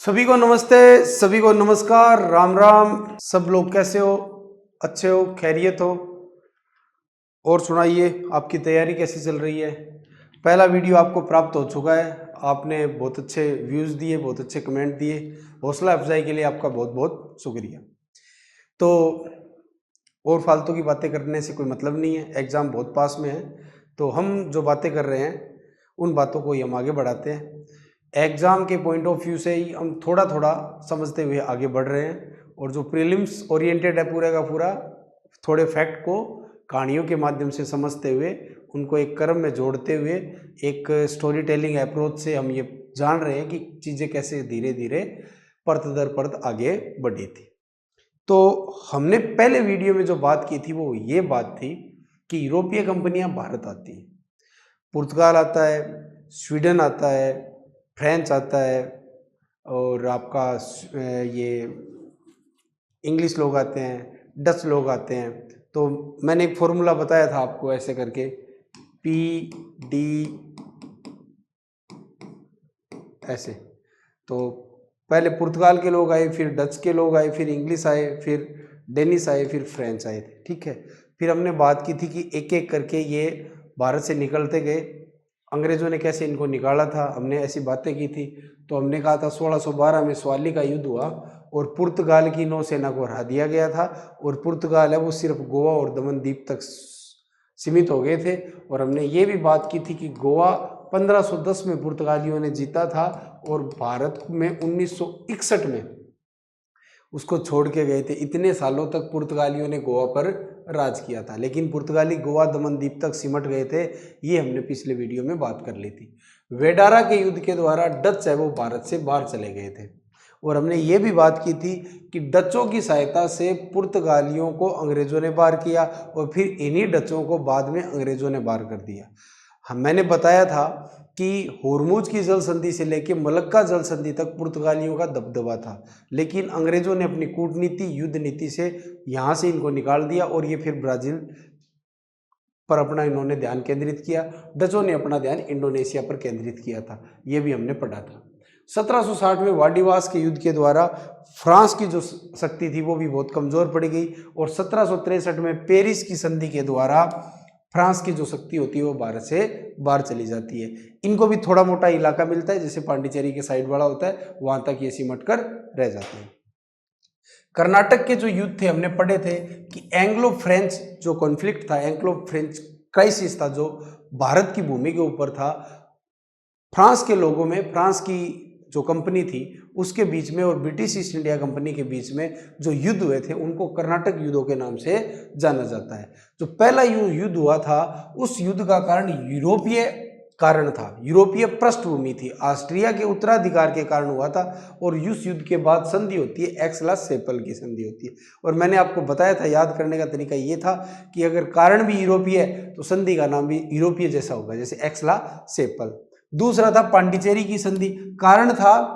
सभी को नमस्ते, सभी को नमस्कार, राम राम। सब लोग कैसे हो? अच्छे हो, खैरियत हो? और सुनाइए, आपकी तैयारी कैसी चल रही है? पहला वीडियो आपको प्राप्त हो चुका है। आपने बहुत अच्छे व्यूज़ दिए, बहुत अच्छे कमेंट दिए। हौसला अफजाई के लिए आपका बहुत बहुत शुक्रिया। तो और फालतू की बातें करने से कोई मतलब नहीं है, एग्ज़ाम बहुत पास में है। तो हम जो बातें कर रहे हैं उन बातों को ही हम आगे बढ़ाते हैं। एग्ज़ाम के पॉइंट ऑफ व्यू से ही हम थोड़ा थोड़ा समझते हुए आगे बढ़ रहे हैं। और जो प्रीलिम्स ओरिएंटेड है पूरे का पूरा, थोड़े फैक्ट को कहानियों के माध्यम से समझते हुए उनको एक क्रम में जोड़ते हुए एक स्टोरी टेलिंग अप्रोच से हम ये जान रहे हैं कि चीज़ें कैसे धीरे धीरे परत दर परत आगे बढ़ी थी। तो हमने पहले वीडियो में जो बात की थी वो ये बात थी कि यूरोपीय कंपनियां भारत आती हैं। पुर्तगाल आता है, स्वीडन आता है, फ्रेंच आता है, और आपका ये इंग्लिश लोग आते हैं, डच लोग आते हैं। तो मैंने एक फॉर्मूला बताया था आपको ऐसे करके, PD ऐसे। तो पहले पुर्तगाल के लोग आए, फिर डच के लोग आए, फिर इंग्लिश आए, फिर डेनिश आए, फिर फ्रेंच आए थे। ठीक है। फिर हमने बात की थी कि एक एक करके ये भारत से निकलते गए, अंग्रेजों ने कैसे इनको निकाला था, हमने ऐसी बातें की थी। तो हमने कहा था 1612 में स्वाली का युद्ध हुआ और पुर्तगाल की नौसेना को हरा दिया गया था। और पुर्तगाल है वो सिर्फ गोवा और दमन द्वीप तक सीमित हो गए थे। और हमने ये भी बात की थी कि गोवा 1510 में पुर्तगालियों ने जीता था और भारत में 1961 में उसको छोड़ के गए थे। इतने सालों तक पुर्तगालियों ने गोवा पर राज किया था, लेकिन पुर्तगाली गोवा दमन द्वीप तक सिमट गए थे। ये हमने पिछले वीडियो में बात कर ली थी। वेडारा के युद्ध के द्वारा डच है वो भारत से बाहर चले गए थे। और हमने ये भी बात की थी कि डचों की सहायता से पुर्तगालियों को अंग्रेजों ने बाहर किया और फिर इन्हीं डचों को बाद में अंग्रेजों ने बाहर कर दिया। मैंने बताया था कि होर्मुज की जल संधि से लेकर मलक्का जल संधि तक पुर्तगालियों का दबदबा था, लेकिन अंग्रेजों ने अपनी कूटनीति, युद्ध नीति से यहाँ से इनको निकाल दिया और ये फिर ब्राज़ील पर अपना इन्होंने ध्यान केंद्रित किया। डचों ने अपना ध्यान इंडोनेशिया पर केंद्रित किया था, ये भी हमने पढ़ा था। 1760 में वाडिवास के युद्ध के द्वारा फ्रांस की जो शक्ति थी वो भी बहुत कमज़ोर पड़ गई और 1763 में पेरिस की संधि के द्वारा फ्रांस की जो शक्ति होती है वो भारत से बाहर चली जाती है। इनको भी थोड़ा मोटा इलाका मिलता है, जैसे पांडिचेरी के साइड वाला होता है, वहां तक ये सिमट कर रह जाते हैं। कर्नाटक के जो युद्ध थे हमने पढ़े थे कि एंग्लो फ्रेंच जो कॉन्फ्लिक्ट था, एंग्लो फ्रेंच क्राइसिस था, जो भारत की भूमि के ऊपर था। फ्रांस के लोगों में, फ्रांस की जो कंपनी थी उसके बीच में और ब्रिटिश ईस्ट इंडिया कंपनी के बीच में जो युद्ध हुए थे उनको कर्नाटक युद्धों के नाम से जाना जाता है। जो पहला युद्ध हुआ था उस युद्ध का कारण यूरोपीय कारण था, यूरोपीय पृष्ठभूमि थी, ऑस्ट्रिया के उत्तराधिकार के कारण हुआ था। और उस युद्ध के बाद संधि होती है, एक्सला-सेपल की संधि होती है। और मैंने आपको बताया था, याद करने का तरीका ये था कि अगर कारण भी यूरोपीय है तो संधि का नाम भी यूरोपीय जैसा होगा, जैसे एक्सला-सेपल। दूसरा था पांडिचेरी की संधि, कारण था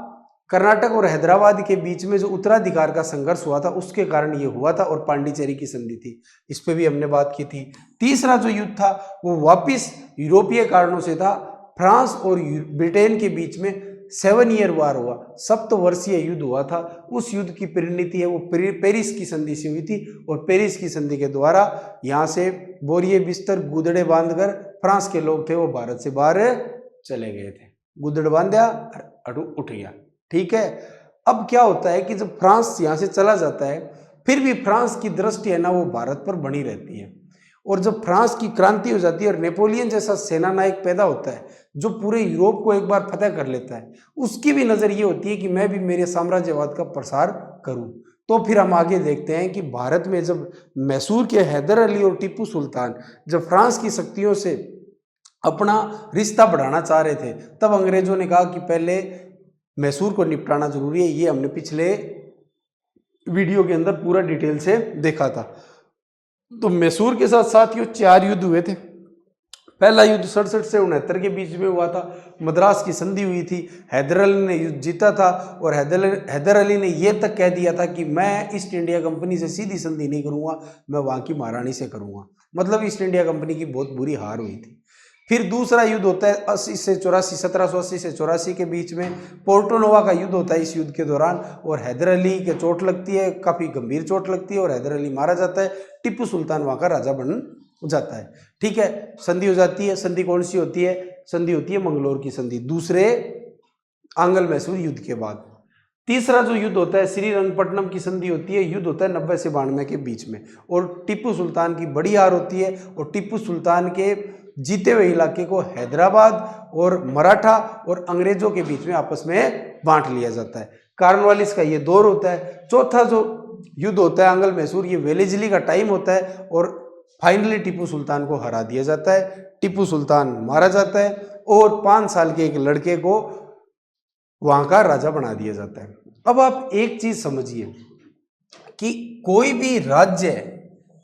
कर्नाटक और हैदराबाद के बीच में जो उत्तराधिकार का संघर्ष हुआ था उसके कारण ये हुआ था और पांडिचेरी की संधि थी, इस पे भी हमने बात की थी। तीसरा जो युद्ध था वो वापिस यूरोपीय कारणों से था, फ्रांस और ब्रिटेन के बीच में 7 ईयर वार हुआ, सप्तवर्षीय युद्ध हुआ था। उस युद्ध की परिणति है वो पेरिस की संधि से हुई थी और पेरिस की संधि के द्वारा यहाँ से बोरिए बिस्तर गुदड़े बांधकर फ्रांस के लोग थे वो भारत से बाहर चले गए थे। गुदड़ बांधा, अटू उठ गया। ठीक है। अब क्या होता है कि जब फ्रांस यहाँ से चला जाता है फिर भी फ्रांस की दृष्टि है ना वो भारत पर बनी रहती है। और जब फ्रांस की क्रांति हो जाती है और नेपोलियन जैसा सेना नायक पैदा होता है जो पूरे यूरोप को एक बार फतेह कर लेता है, उसकी भी नजर ये होती है कि मैं भी मेरे साम्राज्यवाद का प्रसार करूं। तो फिर हम आगे देखते हैं कि भारत में जब मैसूर के हैदर अली और टीपू सुल्तान जब फ्रांस की शक्तियों से अपना रिश्ता बढ़ाना चाह रहे थे, तब अंग्रेजों ने कहा कि पहले मैसूर को निपटाना जरूरी है। ये हमने पिछले वीडियो के अंदर पूरा डिटेल से देखा था। तो मैसूर के साथ साथियों 4 युद्ध हुए थे। पहला युद्ध 67 से 69 के बीच में हुआ था, मद्रास की संधि हुई थी। हैदर अली ने युद्ध जीता था और हैदर अली ने यह तक कह दिया था कि मैं ईस्ट इंडिया कंपनी से सीधी संधि नहीं करूंगा, मैं वहां की महारानी से करूंगा। मतलब ईस्ट इंडिया कंपनी की बहुत बुरी हार हुई थी। फिर दूसरा युद्ध होता है 80 से 84, 1780 से 84 के बीच में पोर्टो नोवा का युद्ध होता है इस युद्ध के दौरान, और हैदर अली के चोट लगती है, काफ़ी गंभीर चोट लगती है और हैदर अली मारा जाता है। टिप्पू सुल्तान वहाँ का राजा बन जाता है। ठीक है, संधि हो जाती है। संधि कौन सी होती है? संधि होती है मंगलोर की संधि, दूसरे आंग्ल मैसूर युद्ध के बाद। तीसरा जो युद्ध होता है श्रीरंगपट्टनम की संधि होती है, युद्ध होता है 90 से 92 के बीच में, और टिप्पू सुल्तान की बड़ी हार होती है और टिप्पू सुल्तान के जीते हुए इलाके को हैदराबाद और मराठा और अंग्रेजों के बीच में आपस में बांट लिया जाता है। कार्नवालिस का ये दौर होता है। चौथा जो युद्ध होता है आंग्ल मैसूर, ये वेलेजली का टाइम होता है और फाइनली टिप्पू सुल्तान को हरा दिया जाता है, टिप्पू सुल्तान मारा जाता है और 5 साल के एक लड़के को वहां का राजा बना दिया जाता है। अब आप एक चीज समझिए कि कोई भी राज्य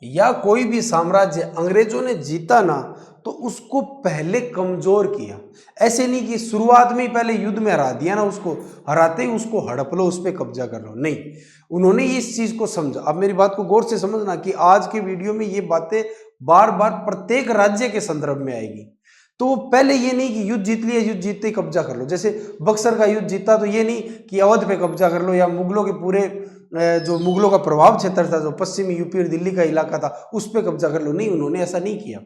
या कोई भी साम्राज्य अंग्रेजों ने जीता ना तो उसको पहले कमजोर किया। ऐसे नहीं कि शुरुआत में ही पहले युद्ध में हरा दिया ना, उसको हराते ही उसको हड़प लो, उस पर कब्जा कर लो, नहीं। उन्होंने इस चीज को समझा। अब मेरी बात को गौर से समझना कि आज के वीडियो में ये बातें बार बार प्रत्येक राज्य के संदर्भ में आएगी। तो वो पहले ये नहीं कि युद्ध जीत लिया, युद्ध जीतते ही कब्जा कर लो। जैसे बक्सर का युद्ध जीता तो ये नहीं कि अवध पे कब्जा कर लो या मुगलों के पूरे जो मुगलों का प्रभाव क्षेत्र था, जो पश्चिमी यूपी और दिल्ली का इलाका था, उस पर कब्जा कर लो, नहीं। उन्होंने ऐसा नहीं किया।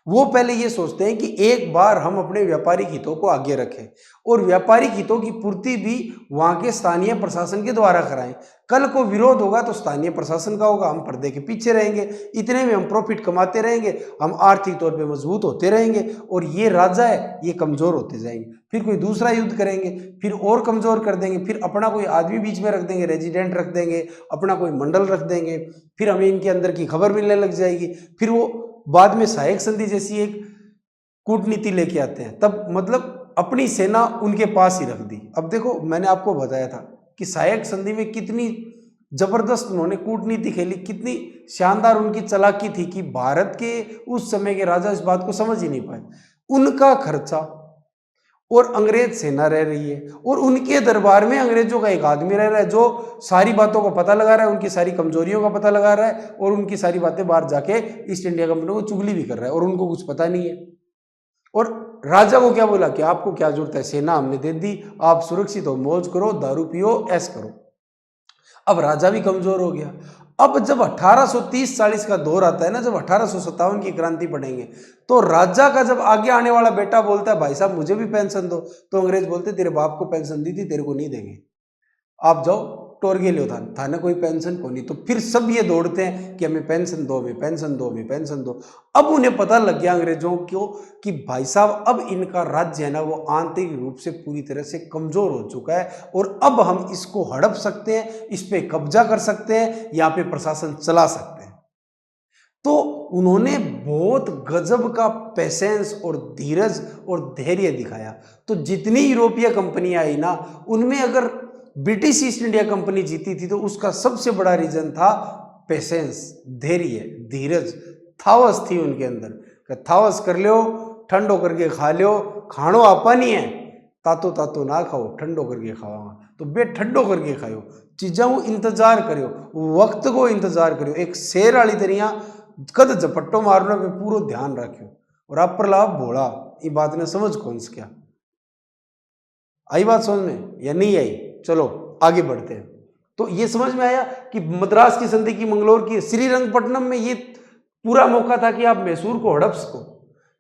वो पहले ये सोचते हैं कि एक बार हम अपने व्यापारिक हितों को आगे रखें और व्यापारिक हितों की पूर्ति भी वहां के स्थानीय प्रशासन के द्वारा कराएं। कल को विरोध होगा तो स्थानीय प्रशासन का होगा, हम पर्दे के पीछे रहेंगे, इतने में हम प्रॉफिट कमाते रहेंगे, हम आर्थिक तौर पे मजबूत होते रहेंगे और ये राजा है ये कमजोर होते जाएंगे। फिर कोई दूसरा युद्ध करेंगे, फिर और कमजोर कर देंगे, फिर अपना कोई आदमी बीच में रख देंगे, रेजिडेंट रख देंगे, अपना कोई मंडल रख देंगे, फिर हमें इनके अंदर की खबर मिलने लग जाएगी। फिर वो बाद में सहायक संधि जैसी एक कूटनीति लेके आते हैं, तब मतलब अपनी सेना उनके पास ही रख दी। अब देखो, मैंने आपको बताया था कि सहायक संधि में कितनी जबरदस्त उन्होंने कूटनीति खेली, कितनी शानदार उनकी चालाकी थी कि भारत के उस समय के राजा इस बात को समझ ही नहीं पाए। उनका खर्चा और अंग्रेज सेना रह रही है और उनके दरबार में अंग्रेजों का एक आदमी रह रहा है जो सारी बातों का पता लगा रहा है, उनकी सारी कमजोरियों का पता लगा रहा है और उनकी सारी बातें बाहर जाके ईस्ट इंडिया कंपनी को चुगली भी कर रहा है और उनको कुछ पता नहीं है। और राजा को क्या बोला कि आपको क्या जरूरत है, सेना हमने दे दी, आप सुरक्षित हो, मौज करो, दारू पियो, ऐश करो। अब राजा भी कमजोर हो गया। अब जब 1830-40 का दौर आता है ना, जब 1857 की क्रांति पढ़ेंगे, तो राजा का जब आगे आने वाला बेटा बोलता है भाई साहब मुझे भी पेंशन दो, तो अंग्रेज बोलते तेरे बाप को पेंशन दी थी, तेरे को नहीं देंगे, आप जाओ टोरगे लो, था ना कोई पेंशन को नहीं। तो फिर सब ये दौड़ते हैं कि हमें पेंशन दो, हमें पेंशन दो, हमें पेंशन दो। अब उन्हें पता लग गया अंग्रेजों को कि भाई साहब अब इनका राज्य है ना वो आंतरिक रूप से पूरी तरह से कमजोर हो चुका है और अब हम इसको हड़प सकते हैं, इस पे कब्जा कर सकते हैं, यहाँ पे प्रशासन चला सकते हैं। तो उन्होंने बहुत गजब का पेशेंस और धीरज और धैर्य दिखाया। तो जितनी यूरोपीय कंपनियां आई ना, उनमें अगर ब्रिटिश ईस्ट इंडिया कंपनी जीती थी तो उसका सबसे बड़ा रीजन था पेशेंस, धैर्य, धीरज, थावस थी उनके अंदर। थावस कर लो, ठंडो करके खा लो, खानो आपा नहीं है, तातो तातो ना खाओ, ठंडो करके खावा, तो बे ठंडो करके खाओ, चीज़ों को इंतजार करो, वक्त को इंतजार करो, एक शेर वाली तरिया कद झपट्टो मारने पे पूरा ध्यान रखो। और आप पर लाभ भोला, ये बात ने समझ कौन स क्या आई बात समझ में या नहीं आई? चलो आगे बढ़ते हैं। तो ये समझ में आया कि मद्रास की संधि की, मंगलोर की, श्रीरंगपट्टनम में ये पूरा मौका था कि आप मैसूर को हड़प सको,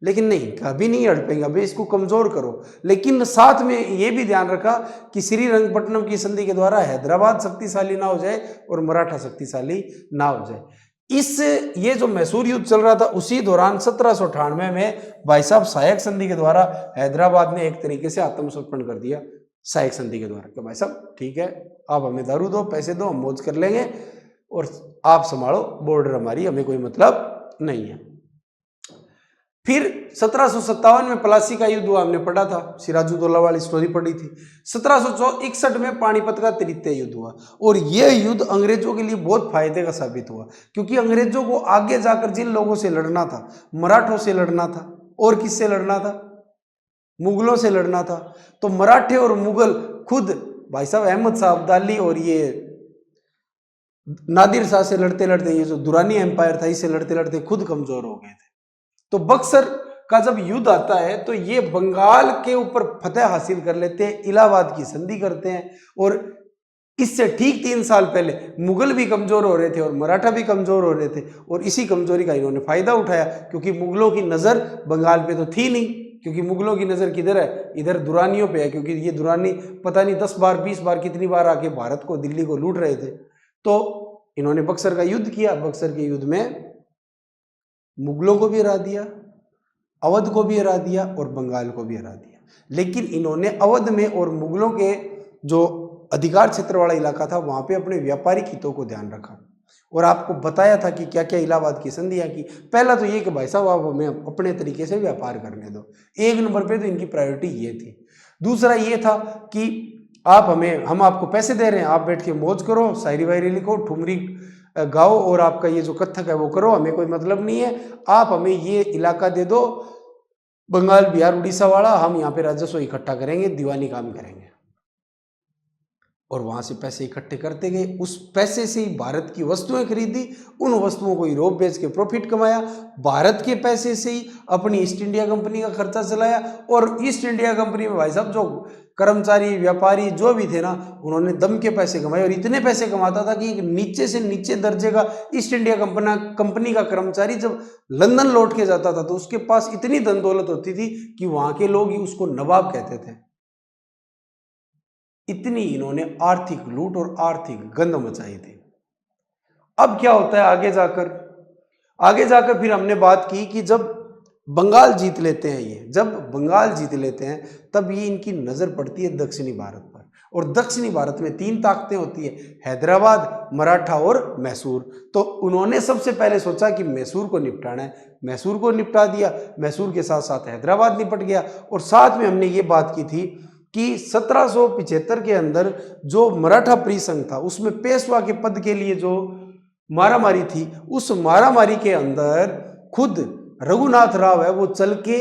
लेकिन नहीं, कभी नहीं हड़पेंगे, अभी इसको कमजोर करो। लेकिन साथ में ये भी ध्यान रखा कि श्रीरंगपट्टनम की संधि के द्वारा हैदराबाद शक्तिशाली ना हो जाए और मराठा शक्तिशाली ना हो जाए। ये जो मैसूर युद्ध चल रहा था उसी दौरान 1798 में भाई साहब सहायक संधि के द्वारा हैदराबाद ने एक तरीके से आत्मसमर्पण कर दिया। सहायक संधि के द्वारा कि भाई साहब ठीक है, आप हमें दारू दो, पैसे दो, हम मौज कर लेंगे और आप संभालो बॉर्डर हमारी, हमें कोई मतलब नहीं है। फिर 1757 में प्लासी का युद्ध हुआ, हमने पढ़ा था, सिराजुद्दौला वाली स्टोरी पढ़ी थी। 1761 में पानीपत का तृतीय युद्ध हुआ और यह युद्ध अंग्रेजों के लिए बहुत फायदे का साबित हुआ, क्योंकि अंग्रेजों को आगे जाकर जिन लोगों से लड़ना था, मराठों से लड़ना था और किससे लड़ना था, मुगलों से लड़ना था। तो मराठे और मुगल खुद भाई साहब अहमद शाह अब्दाली और ये नादिर शाह से लड़ते लड़ते, ये जो दुरानी एम्पायर था इससे लड़ते लड़ते खुद कमजोर हो गए थे। तो बक्सर का जब युद्ध आता है तो ये बंगाल के ऊपर फतेह हासिल कर लेते हैं, इलाहाबाद की संधि करते हैं। और इससे ठीक 3 साल पहले मुगल भी कमजोर हो रहे थे और मराठा भी कमजोर हो रहे थे, और इसी कमजोरी का इन्होंने फायदा उठाया, क्योंकि मुगलों की नजर बंगाल पे तो थी नहीं, क्योंकि मुगलों की नजर किधर है, इधर दुरानियों पे है, क्योंकि ये दुरानी पता नहीं 10 बार 20 बार कितनी बार आके भारत को, दिल्ली को लूट रहे थे। तो इन्होंने बक्सर का युद्ध किया। बक्सर के युद्ध में मुगलों को भी हरा दिया, अवध को भी हरा दिया और बंगाल को भी हरा दिया। लेकिन इन्होंने अवध में और मुगलों के जो अधिकार क्षेत्र वाला इलाका था वहां पे अपने व्यापारिक हितों को ध्यान रखा, और आपको बताया था कि क्या क्या इलाहाबाद की संधियां की। पहला तो ये कि भाई साहब आप हमें अपने तरीके से व्यापार करने दो, एक नंबर पे तो इनकी प्रायोरिटी ये थी। दूसरा ये था कि हम आपको पैसे दे रहे हैं, आप बैठ के मौज करो, शायरी वायरी लिखो, ठुमरी गाओ, और आपका ये जो कथक है वो करो, हमें कोई मतलब नहीं है। आप हमें ये इलाका दे दो, बंगाल बिहार उड़ीसा वाला, हम यहाँ पे राजस्व इकट्ठा करेंगे, दीवानी काम करेंगे। और वहां से पैसे इकट्ठे करते गए, उस पैसे से ही भारत की वस्तुएं खरीदी, उन वस्तुओं को यूरोप बेच के प्रॉफिट कमाया, भारत के पैसे से ही अपनी ईस्ट इंडिया कंपनी का खर्चा चलाया। और ईस्ट इंडिया कंपनी में भाई साहब जो कर्मचारी व्यापारी जो भी थे ना, उन्होंने दम के पैसे कमाए, और इतने पैसे कमाता था कि एक नीचे से नीचे दर्जे का ईस्ट इंडिया कंपनी का कर्मचारी जब लंदन लौट के जाता था तो उसके पास इतनी धन दौलत होती थी कि वहां के लोग ही उसको नवाब कहते थे। इतनी इन्होंने आर्थिक लूट और आर्थिक गंद मचाई थी। अब क्या होता है आगे जाकर फिर हमने बात की कि जब बंगाल जीत लेते हैं जब बंगाल जीत लेते हैं तब ये इनकी नजर पड़ती है दक्षिणी भारत पर। और दक्षिणी भारत में 3 ताकतें होती है, हैदराबाद, मराठा और मैसूर। तो उन्होंने सबसे पहले सोचा कि मैसूर को निपटाना है, मैसूर को निपटा दिया, मैसूर के साथ साथ हैदराबाद निपट गया। और साथ में हमने ये बात की थी कि 1775 के अंदर जो मराठा परिसंघ था उसमें पेशवा के पद के लिए जो मारामारी थी, उस मारामारी के अंदर खुद रघुनाथ राव है वो चल के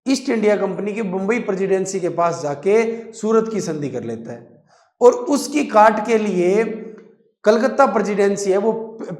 ईस्ट इंडिया कंपनी के बंबई प्रेसिडेंसी के पास जाके सूरत की संधि कर लेता है, और उसकी काट के लिए कलकत्ता प्रेसिडेंसी है वो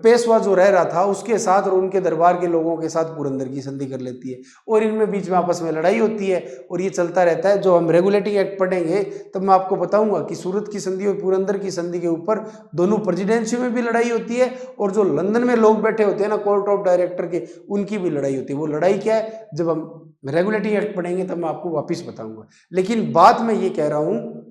पेशवा जो रह रहा था उसके साथ और उनके दरबार के लोगों के साथ पुरंदर की संधि कर लेती है, और इनमें बीच में आपस में लड़ाई होती है और ये चलता रहता है। जो हम रेगुलेटिंग एक्ट पढ़ेंगे तब मैं आपको बताऊंगा कि सूरत की संधि और पुरंदर की संधि के ऊपर दोनों प्रेसिडेंसी में भी लड़ाई होती है, और जो लंदन में लोग बैठे होते हैं ना कोर्ट ऑफ डायरेक्टर के, उनकी भी लड़ाई होती है। वो लड़ाई क्या है जब हम रेगुलेटिंग एक्ट पढ़ेंगे तब मैं आपको वापिस बताऊंगा। लेकिन बात मैं ये कह रहा हूं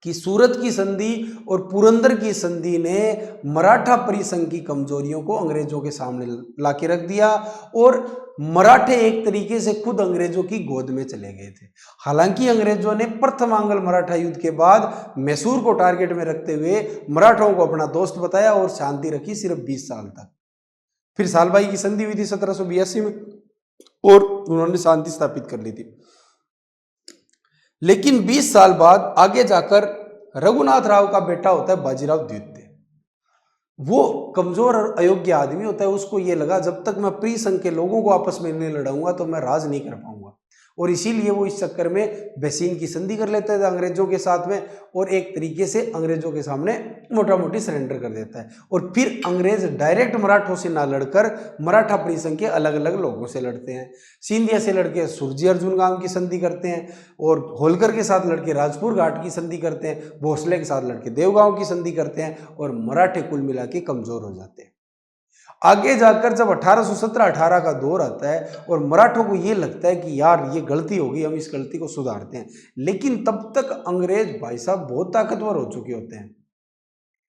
कि सूरत की संधि और पुरंदर की संधि ने मराठा परिसंघ की कमजोरियों को अंग्रेजों के सामने ला के रख दिया, और मराठे एक तरीके से खुद अंग्रेजों की गोद में चले गए थे। हालांकि अंग्रेजों ने प्रथम आंग्ल मराठा युद्ध के बाद मैसूर को टारगेट में रखते हुए मराठों को अपना दोस्त बताया और शांति रखी सिर्फ 20 साल तक। फिर सालबाई की संधि हुई थी 1782 में और उन्होंने शांति स्थापित कर ली थी। लेकिन 20 साल बाद आगे जाकर रघुनाथ राव का बेटा होता है बाजीराव द्वितीय। वो कमजोर और अयोग्य आदमी होता है, उसको ये लगा जब तक मैं परिसंघ के लोगों को आपस में नहीं लड़ाऊंगा तो मैं राज नहीं कर पाऊंगा, और इसीलिए वो इस चक्कर में बेसीन की संधि कर लेता है अंग्रेजों के साथ में, और एक तरीके से अंग्रेजों के सामने मोटा मोटी सरेंडर कर देता है। और फिर अंग्रेज डायरेक्ट मराठों से ना लड़कर मराठा परिसंघ के अलग अलग लोगों से लड़ते हैं। सिंधिया से लड़के सुरजी अर्जुन गांव की संधि करते हैं, और होलकर के साथ लड़के राजपुर घाट की संधि करते हैं, भोसले के साथ लड़के देवगांव की संधि करते हैं, और मराठे कुल मिला के कमजोर हो जाते हैं। आगे जाकर जब 1817-18 का दौर आता है और मराठों को ये लगता है कि यार ये गलती होगी, हम इस गलती को सुधारते हैं, लेकिन तब तक अंग्रेज भाई साहब बहुत ताकतवर हो चुके होते हैं,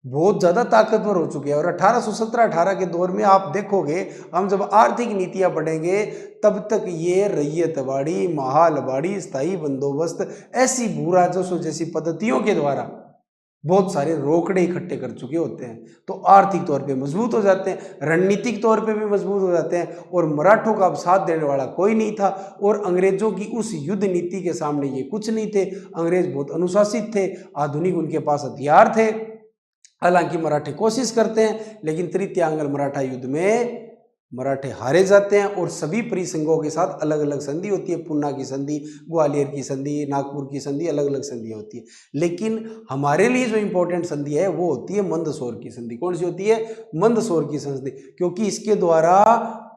बहुत ज्यादा ताकतवर हो चुके हैं। और 1817-18 के दौर में आप देखोगे, हम जब आर्थिक नीतियां पढ़ेंगे तब तक ये रैयतवाड़ी, महालवाड़ी, स्थायी बंदोबस्त, ऐसी भू राजस्व जैसी पद्धतियों के द्वारा बहुत सारे रोकड़े इकट्ठे कर चुके होते हैं, तो आर्थिक तौर पे मजबूत हो जाते हैं, रणनीतिक तौर पे भी मजबूत हो जाते हैं, और मराठों का अब साथ देने वाला कोई नहीं था, और अंग्रेजों की उस युद्ध नीति के सामने ये कुछ नहीं थे। अंग्रेज बहुत अनुशासित थे, आधुनिक उनके पास हथियार थे। हालांकि मराठे कोशिश करते हैं, लेकिन तृतीय आंग्ल मराठा युद्ध में मराठे हारे जाते हैं, और सभी परिसंघों के साथ अलग अलग संधि होती है। पूना की संधि, ग्वालियर की संधि, नागपुर की संधि, अलग अलग संधि होती है। लेकिन हमारे लिए जो इंपॉर्टेंट संधि है वो होती है मंदसौर की संधि। कौन सी होती है? मंदसौर की संधि, क्योंकि इसके द्वारा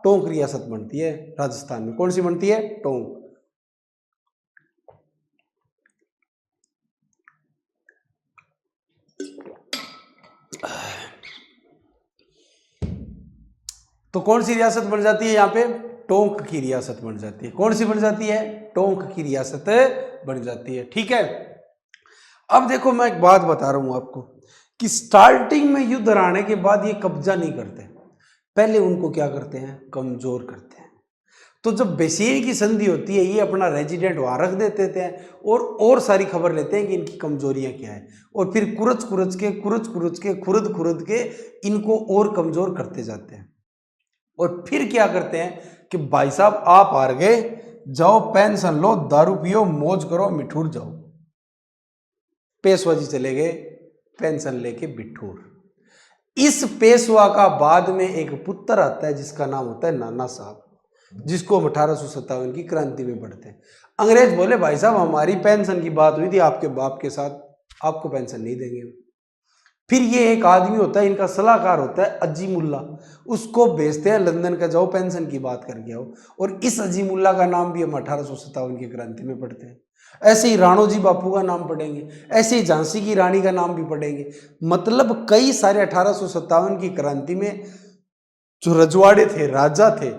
टोंक रियासत बनती है राजस्थान में। कौन सी बनती है? टोंक। तो कौन सी रियासत बन जाती है यहाँ पे? टोंक की रियासत बन जाती है। कौन सी बन जाती है? टोंक की रियासत बन जाती है। ठीक है, अब देखो मैं एक बात बता रहा हूं आपको कि स्टार्टिंग में युद्ध हराने के बाद ये कब्जा नहीं करते, पहले उनको क्या करते हैं? कमजोर करते हैं। तो जब बेसीन की संधि होती है, ये अपना रेजिडेंट वहां रख देते थे और सारी खबर लेते हैं कि इनकी कमजोरियां क्या है, और फिर कुरच कुरच के खुरद के इनको और कमजोर करते जाते हैं। और फिर क्या करते हैं कि भाई साहब आप हार गए, जाओ पेंशन लो, दारू पियो, मौज करो, मिठूर जाओ। पेशवा जी चले गए पेंशन लेके बिठूर। इस पेशवा का बाद में एक पुत्र आता है जिसका नाम होता है नाना साहब, जिसको हम 1857 की क्रांति में पढ़ते हैं। अंग्रेज बोले भाई साहब हमारी पेंशन की बात हुई थी आपके बाप के साथ, आपको पेंशन नहीं देंगे। फिर ये एक आदमी होता है, इनका सलाहकार होता है अजीमुल्ला, उसको भेजते हैं लंदन का, जाओ पेंशन की बात करके आओ। और इस अजीमुल्ला का नाम भी हम 1857 की क्रांति में पढ़ते हैं। ऐसे ही राणोजी बापू का नाम पढ़ेंगे, ऐसे ही झांसी की रानी का नाम भी पढ़ेंगे। मतलब कई सारे 1857 की क्रांति में जो रजवाड़े थे, राजा थे,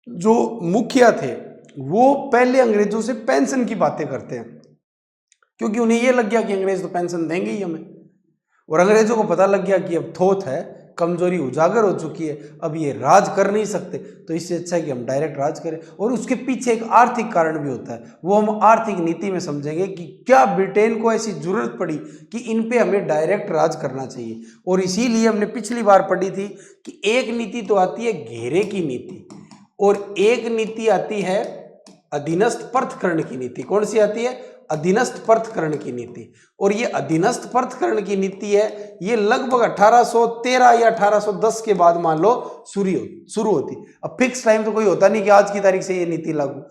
जो मुखिया थे, वो पहले अंग्रेजों से पेंशन की बातें करते हैं, क्योंकि उन्हें यह लग गया कि अंग्रेज तो पेंशन देंगे ही हमें। और अंग्रेजों को पता लग गया कि अब थोथ है, कमजोरी उजागर हो चुकी है, अब ये राज कर नहीं सकते, तो इससे अच्छा है कि हम डायरेक्ट राज करें। और उसके पीछे एक आर्थिक कारण भी होता है, वो हम आर्थिक नीति में समझेंगे कि क्या ब्रिटेन को ऐसी जरूरत पड़ी कि इन पे हमें डायरेक्ट राज करना चाहिए। और इसीलिए हमने पिछली बार पढ़ी थी कि एक नीति तो आती है घेरे की नीति, और एक नीति आती है अधीनस्थ पृथक्करण की नीति। कौन सी आती है? अधीनस्थ पृथक्करण की नीति। और ये अधीनस्थ पृथक्करण की नीति है, ये लगभग 1813 या 1810 के बाद मान लो शुरू होती। अब फिक्स टाइम तो कोई होता नहीं कि आज की तारीख से ये नीति लागू,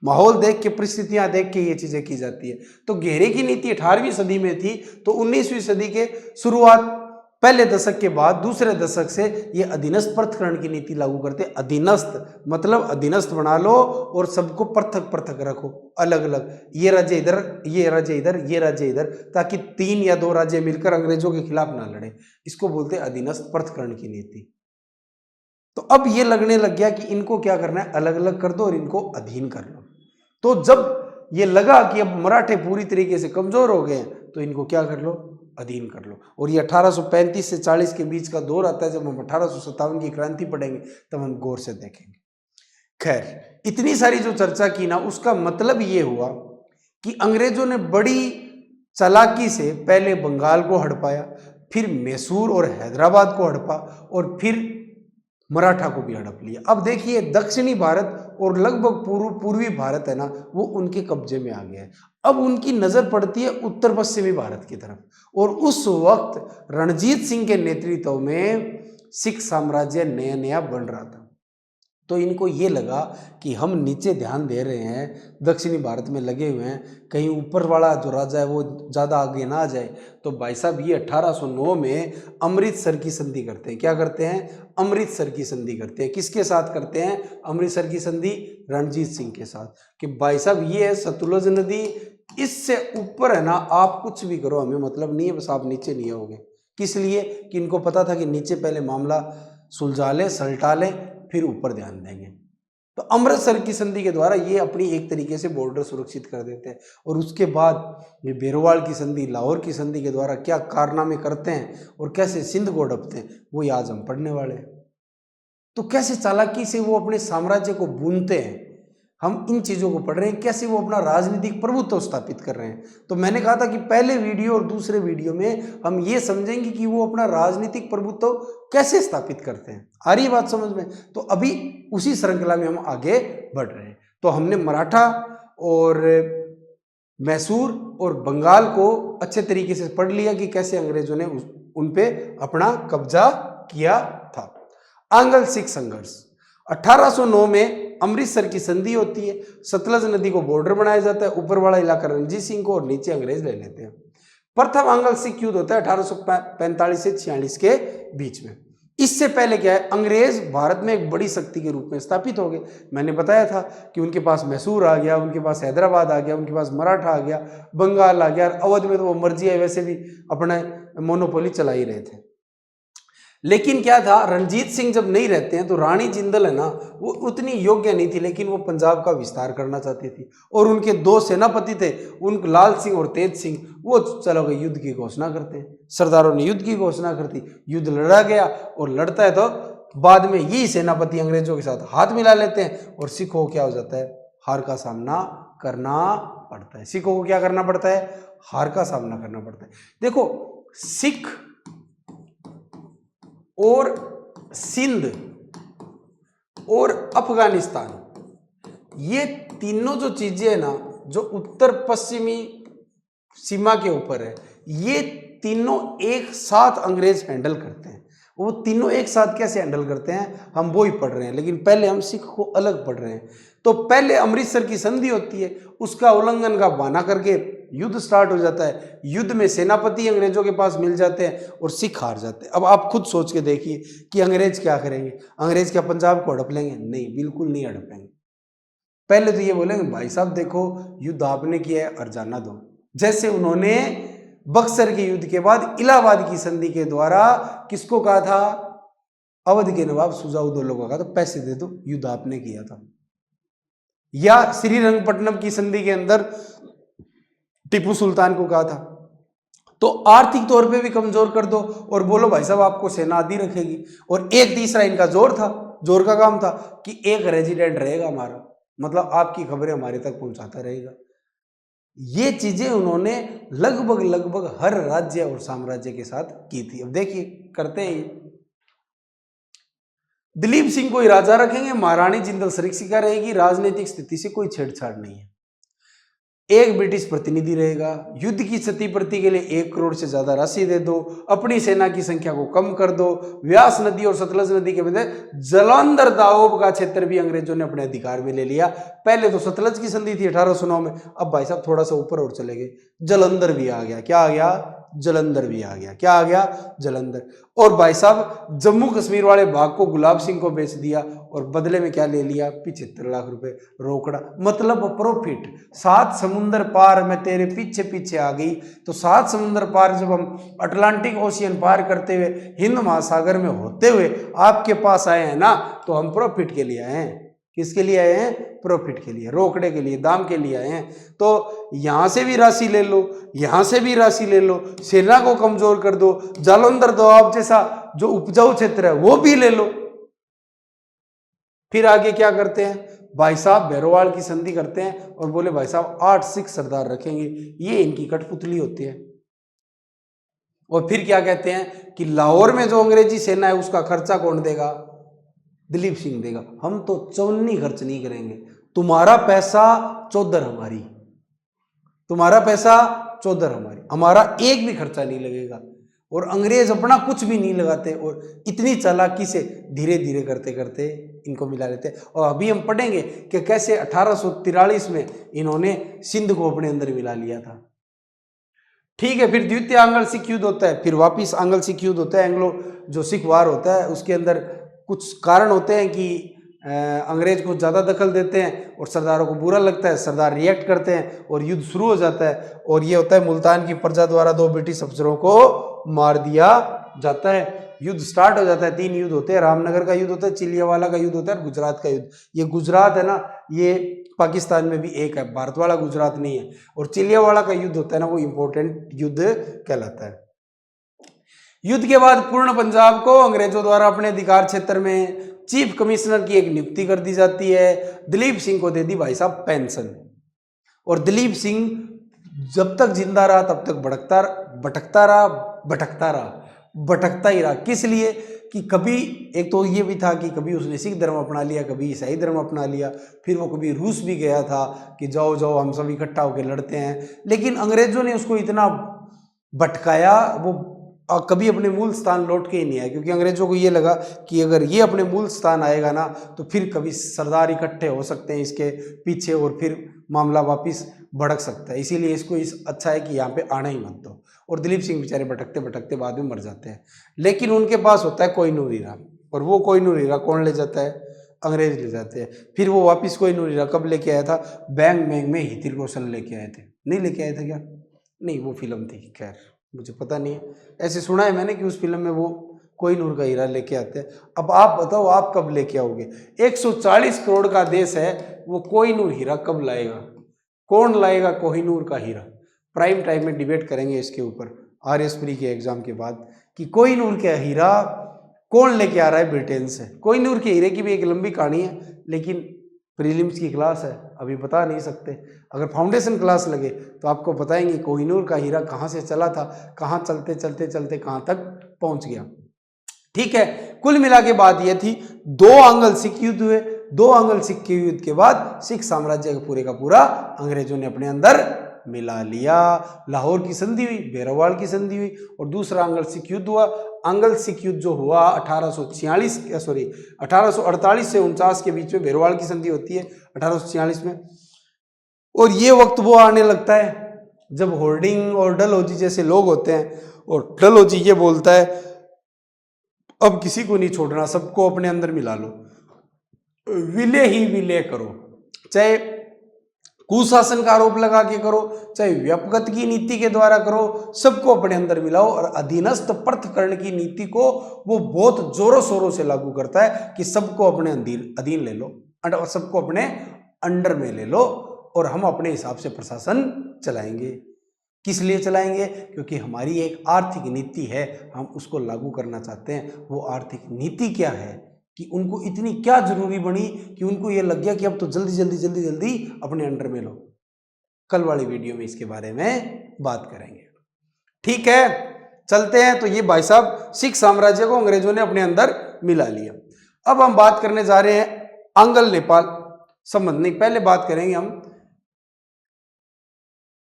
माहौल देख के, परिस्थितियां देख के ये चीजें की जाती है। तो घेरे की नीति 18वीं सदी में थी, तो 19वीं सदी के शुरुआत पहले दशक के बाद दूसरे दशक से ये अधीनस्थ पृथक्करण की नीति लागू करते। अधीनस्थ मतलब अधीनस्थ बना लो और सबको पृथक पृथक रखो, अलग अलग, ये राज्य इधर, ये राज्य इधर, ये राज्य इधर, ताकि 3 या 2 राज्य मिलकर अंग्रेजों के खिलाफ ना लड़े। इसको बोलते हैं अधीनस्थ पृथक्करण की नीति। तो अब ये लगने लग गया कि इनको क्या करना है, अलग अलग कर दो और इनको अधीन कर लो। तो जब ये लगा कि अब मराठे पूरी तरीके से कमजोर हो गए हैं, तो इनको क्या कर लो, अधीन कर लो। और ये 1835 से 40 के बीच का दौर आता है, जब हम 1857 की क्रांति पढ़ेंगे तब हम गौर से देखेंगे। खैर, इतनी सारी जो चर्चा की ना, उसका मतलब ये हुआ कि अंग्रेजों ने बड़ी चालाकी से पहले बंगाल को हड़पाया, फिर मैसूर और हैदराबाद को हड़पा, और फिर मराठा को भी हड़प लिया। अब देखिए दक्षिणी भारत और लगभग पूर्वी भारत है ना, वो उनके कब्जे में आ गया है। अब उनकी नजर पड़ती है उत्तर पश्चिमी भारत की तरफ, और उस वक्त रणजीत सिंह के नेतृत्व में सिख साम्राज्य नया नया बन रहा था। तो इनको ये लगा कि हम नीचे ध्यान दे रहे हैं, दक्षिणी भारत में लगे हुए हैं, कहीं ऊपर वाला जो राजा है वो ज़्यादा आगे ना आ जाए। तो भाई साहब ये 1809 में अमृतसर की संधि करते हैं। क्या करते हैं? अमृतसर की संधि करते हैं। किसके साथ करते हैं अमृतसर की संधि? रणजीत सिंह के साथ। कि भाई साहब ये है सतलुज नदी, इससे ऊपर है ना, आप कुछ भी करो हमें मतलब नहीं है, बस आप नीचे नहीं आओगे। किस लिए? कि इनको पता था कि नीचे पहले मामला सुलझा ले, सलटा ले, फिर ऊपर ध्यान देंगे। तो अमृतसर की संधि के द्वारा ये अपनी एक तरीके से बॉर्डर सुरक्षित कर देते हैं। और उसके बाद ये बेरोवाल की संधि, लाहौर की संधि के द्वारा क्या कारनामे करते हैं और कैसे सिंध को हड़पते हैं, वो आज हम पढ़ने वाले हैं। तो कैसे चालाकी से वो अपने साम्राज्य को बुनते हैं, हम इन चीज़ों को पढ़ रहे हैं। कैसे वो अपना राजनीतिक प्रभुत्व स्थापित कर रहे हैं। तो मैंने कहा था कि पहले वीडियो और दूसरे वीडियो में हम ये समझेंगे कि वो अपना राजनीतिक प्रभुत्व कैसे स्थापित करते हैं। आ रही बात समझ में? तो अभी उसी श्रृंखला में हम आगे बढ़ रहे हैं। तो हमने मराठा और मैसूर और बंगाल को अच्छे तरीके से पढ़ लिया कि कैसे अंग्रेजों ने उन पे अपना कब्जा किया था। आंग्ल सिख संघर्ष 1809 में अमृतसर की संधि होती है, सतलज नदी को बॉर्डर बनाया जाता है, ऊपर वाला इलाका रणजीत सिंह को और नीचे अंग्रेज ले लेते हैं। प्रथम आंग्ल सिख युद्ध होता है 1845 से 46 के बीच में। इससे पहले क्या है, अंग्रेज भारत में एक बड़ी शक्ति के रूप में स्थापित हो गए। मैंने बताया था कि उनके पास मैसूर आ गया, उनके पास हैदराबाद आ गया, उनके पास मराठा आ गया, बंगाल आ गया, अवध में तो वो मर्जी है, वैसे भी अपना मोनोपोली चला ही रहे थे। लेकिन क्या था, रणजीत सिंह जब नहीं रहते हैं तो रानी जिंदल है ना, वो उतनी योग्य नहीं थी, लेकिन वो पंजाब का विस्तार करना चाहती थी। और उनके दो सेनापति थे, उन लाल सिंह और तेज सिंह, वो चलो गए युद्ध की घोषणा करते हैं। सरदारों ने युद्ध की घोषणा करती, युद्ध लड़ा गया, और लड़ता है तो बाद में यही सेनापति अंग्रेजों के साथ हाथ मिला लेते हैं, और सिखों को क्या हो जाता है, हार का सामना करना पड़ता है। सिखों को क्या करना पड़ता है, हार का सामना करना पड़ता है। देखो, सिख और सिंध और अफगानिस्तान, ये तीनों जो चीजें है ना, जो उत्तर पश्चिमी सीमा के ऊपर है, ये तीनों एक साथ अंग्रेज हैंडल करते हैं। वो तीनों एक साथ कैसे हैंडल करते हैं, हम वो ही पढ़ रहे हैं, लेकिन पहले हम सिख को अलग पढ़ रहे हैं। तो पहले अमृतसर की संधि होती है, उसका उल्लंघन का बहाना करके युद्ध स्टार्ट हो जाता है। युद्ध में सेनापति अंग्रेजों के पास मिल जाते हैं और सिख हार जाते हैं। अब आप खुद सोच के देखिए कि अंग्रेज क्या करेंगे। अंग्रेज क्या पंजाब को हड़प लेंगे? नहीं, बिल्कुल नहीं हड़पेंगे। पहले तो ये बोलेंगे, भाई साहब देखो, युद्ध आपने किया है और जाना दो। जैसे उन्होंने बक्सर के युद्ध के बाद इलाहाबाद की संधि के द्वारा किसको कहा था, अवध के नवाब सुजाउद्दौला को कहा था, पैसे दे दो, युद्ध आपने किया था। या श्रीरंगपट्टनम की संधि के अंदर टीपू सुल्तान को कहा था। तो आर्थिक तौर पे भी कमजोर कर दो और बोलो भाई साहब आपको सेना आदि रखेगी। और एक तीसरा इनका जोर था, जोर का काम था कि एक रेजिडेंट रहेगा हमारा, मतलब आपकी खबरें हमारे तक पहुंचाता रहेगा। ये चीजें उन्होंने लगभग हर राज्य और साम्राज्य के साथ की थी। अब देखिए करते हैं, दिलीप सिंह को ही राजा रखेंगे, महारानी जिंदल सरीक्षिका रहेगी, राजनीतिक स्थिति से कोई छेड़छाड़ नहीं है। एक ब्रिटिश प्रतिनिधि रहेगा, युद्ध की क्षतिपूर्ति के लिए 1 करोड़ से ज्यादा राशि दे दो, अपनी सेना की संख्या को कम कर दो, व्यास नदी और सतलज नदी के मध्य जलंधर दाओब का क्षेत्र भी अंग्रेजों ने अपने अधिकार में ले लिया। पहले तो सतलज की संधि थी 1809 में, अब भाई साहब थोड़ा सा ऊपर और चले गए, जलंधर भी आ गया। क्या आ गया? जलंधर भी आ गया। क्या आ गया? जलंधर। और भाई साहब जम्मू कश्मीर वाले भाग को गुलाब सिंह को बेच दिया और बदले में क्या ले लिया? 75 लाख रुपए रोकड़ा, मतलब प्रॉफिट। 7 समुंदर पार मैं तेरे पीछे पीछे आ गई। तो 7 समुंदर पार जब हम अटलांटिक ओशियन पार करते हुए हिंद महासागर में होते हुए आपके पास आए हैं ना, तो हम प्रॉफिट के लिए आए हैं। किसके लिए आए हैं? प्रॉफिट के लिए, रोकड़े के लिए, दाम के लिए आए हैं। तो यहां से भी राशि ले लो, यहां से भी राशि ले लो, सेना को कमजोर कर दो, जालंधर दोआब जैसा जो उपजाऊ क्षेत्र है वो भी ले लो। फिर आगे क्या करते हैं भाई साहब? भैरोवाल की संधि करते हैं और बोले भाई साहब 8 सिख सरदार रखेंगे। ये इनकी कठपुतली होती है। और फिर क्या कहते हैं कि लाहौर में जो अंग्रेजी सेना है उसका खर्चा कौन देगा? दिलीप सिंह देगा। हम तो चौनी खर्च नहीं करेंगे, तुम्हारा पैसा चौधर हमारी, तुम्हारा पैसा चौधर हमारी, हमारा एक भी खर्चा नहीं लगेगा। और अंग्रेज अपना कुछ भी नहीं लगाते और इतनी चालाकी से धीरे धीरे करते करते इनको मिला लेते। और अभी हम पढ़ेंगे कि कैसे 1843 में इन्होंने सिंध को अपने अंदर मिला लिया था। ठीक है, फिर द्वितीय आंग्ल सिख युद्ध होता है, फिर वापिस आंग्ल सिख युद्ध होता है, एंग्लो जो सिख वार होता है। उसके अंदर कुछ कारण होते हैं कि अंग्रेज कुछ ज़्यादा दखल देते हैं और सरदारों को बुरा लगता है, सरदार रिएक्ट करते हैं और युद्ध शुरू हो जाता है। और ये होता है मुल्तान की प्रजा द्वारा 2 ब्रिटिश अफसरों को मार दिया जाता है। युद्ध स्टार्ट हो जाता है। 3 युद्ध होते हैं, रामनगर का युद्ध होता है, चिलियावाला का युद्ध होता है, गुजरात का युद्ध। ये गुजरात है ना, ये पाकिस्तान में भी एक है, भारत वाला गुजरात नहीं है। और चिलियावाला का युद्ध होता है ना, वो इंपॉर्टेंट युद्ध कहलाता है। युद्ध के बाद पूर्ण पंजाब को अंग्रेजों द्वारा अपने अधिकार क्षेत्र में चीफ कमिश्नर की एक नियुक्ति कर दी जाती है। दिलीप सिंह को दे दी भाई साहब पेंशन। और दिलीप सिंह जब तक जिंदा रहा तब तक भटकता ही रहा। किस लिए? कि कभी एक तो ये भी था कि कभी उसने सिख धर्म अपना लिया, कभी ईसाई धर्म अपना लिया, फिर वो कभी रूस भी गया था कि जाओ जाओ हम सब इकट्ठा होकर लड़ते हैं। लेकिन अंग्रेजों ने उसको इतना भटकाया, वो कभी अपने मूल स्थान लौट के ही नहीं आया। क्योंकि अंग्रेजों को ये लगा कि अगर ये अपने मूल स्थान आएगा ना तो फिर कभी सरदार इकट्ठे हो सकते हैं इसके पीछे और फिर मामला वापस भड़क सकता है। इसीलिए इसको अच्छा है कि यहाँ पे आना ही मत दो। और दिलीप सिंह बेचारे भटकते भटकते बाद में मर जाते हैं। लेकिन उनके पास होता है कोहिनूर हीरा, और वो कोहिनूर हीरा कौन ले जाता है? अंग्रेज ले जाते हैं। फिर वो वापस कोहिनूर हीरा कब लेके आया था? बैंग बैंग में ऋतिक रोशन लेके आए थे। नहीं लेके आए थे क्या? नहीं, वो फिल्म थी, खैर मुझे पता नहीं है, ऐसे सुना है मैंने कि उस फिल्म में वो कोहिनूर का हीरा लेके आते हैं। अब आप बताओ आप कब लेके आओगे? 140 करोड़ का देश है, वो कोहिनूर हीरा कब लाएगा? कौन लाएगा कोहिनूर का हीरा? प्राइम टाइम में डिबेट करेंगे इसके ऊपर RS प्री के एग्जाम के बाद कि कोहिनूर का हीरा कौन लेके आ रहा है ब्रिटेन से। कोहिनूर के हीरे की भी एक लंबी कहानी है, लेकिन प्रीलिम्स की क्लास है, अभी बता नहीं सकते। अगर फाउंडेशन क्लास लगे तो आपको बताएंगे कोहिनूर का हीरा कहाँ से चला था, कहाँ चलते चलते चलते कहाँ तक पहुंच गया। ठीक है, कुल मिला के बात यह थी, 2 आंग्ल सिख युद्ध हुए। 2 आंग्ल सिख के युद्ध के बाद सिख साम्राज्य का पूरा अंग्रेजों ने अपने अंदर मिला लिया। लाहौर की संधि हुई, बेरवाल की संधि हुई, और दूसरा आंग्ल सिख युद्ध हुआ। आंग्ल सिख युद्ध जो हुआ 1848 से 49 के बीच में बेरवाल की संधि होती है 1846 में। और ये वक्त वो आने लगता है जब होर्डिंग और डलहौजी जैसे लोग होते हैं, और डलहौजी ये बोलता है अब किसी को नहीं छोड़ना, सबको अपने अंदर मिला लो, विलय ही विलय करो, चाहे कुशासन का आरोप लगा के करो, चाहे व्यापगत की नीति के द्वारा करो, सबको अपने अंदर मिलाओ। और अधीनस्थ पृथक्करण की नीति को वो बहुत जोरों शोरों से लागू करता है कि सबको अपने अधीन ले लो, सबको अपने अंडर में ले लो, और हम अपने हिसाब से प्रशासन चलाएंगे। किस लिए चलाएंगे? क्योंकि हमारी एक आर्थिक नीति है, हम उसको लागू करना चाहते हैं। वो आर्थिक नीति क्या है कि उनको इतनी क्या जरूरी बनी कि उनको ये लग गया कि अब तो जल्दी जल्दी जल्दी जल्दी अपने अंडर में लो। कल वाली वीडियो में इसके बारे में बात करेंगे। ठीक है, चलते हैं। तो ये भाई साहब सिख साम्राज्य को अंग्रेजों ने अपने अंदर मिला लिया। अब हम बात करने जा रहे हैं आंग्ल नेपाल संबंध। नहीं, पहले बात करेंगे हम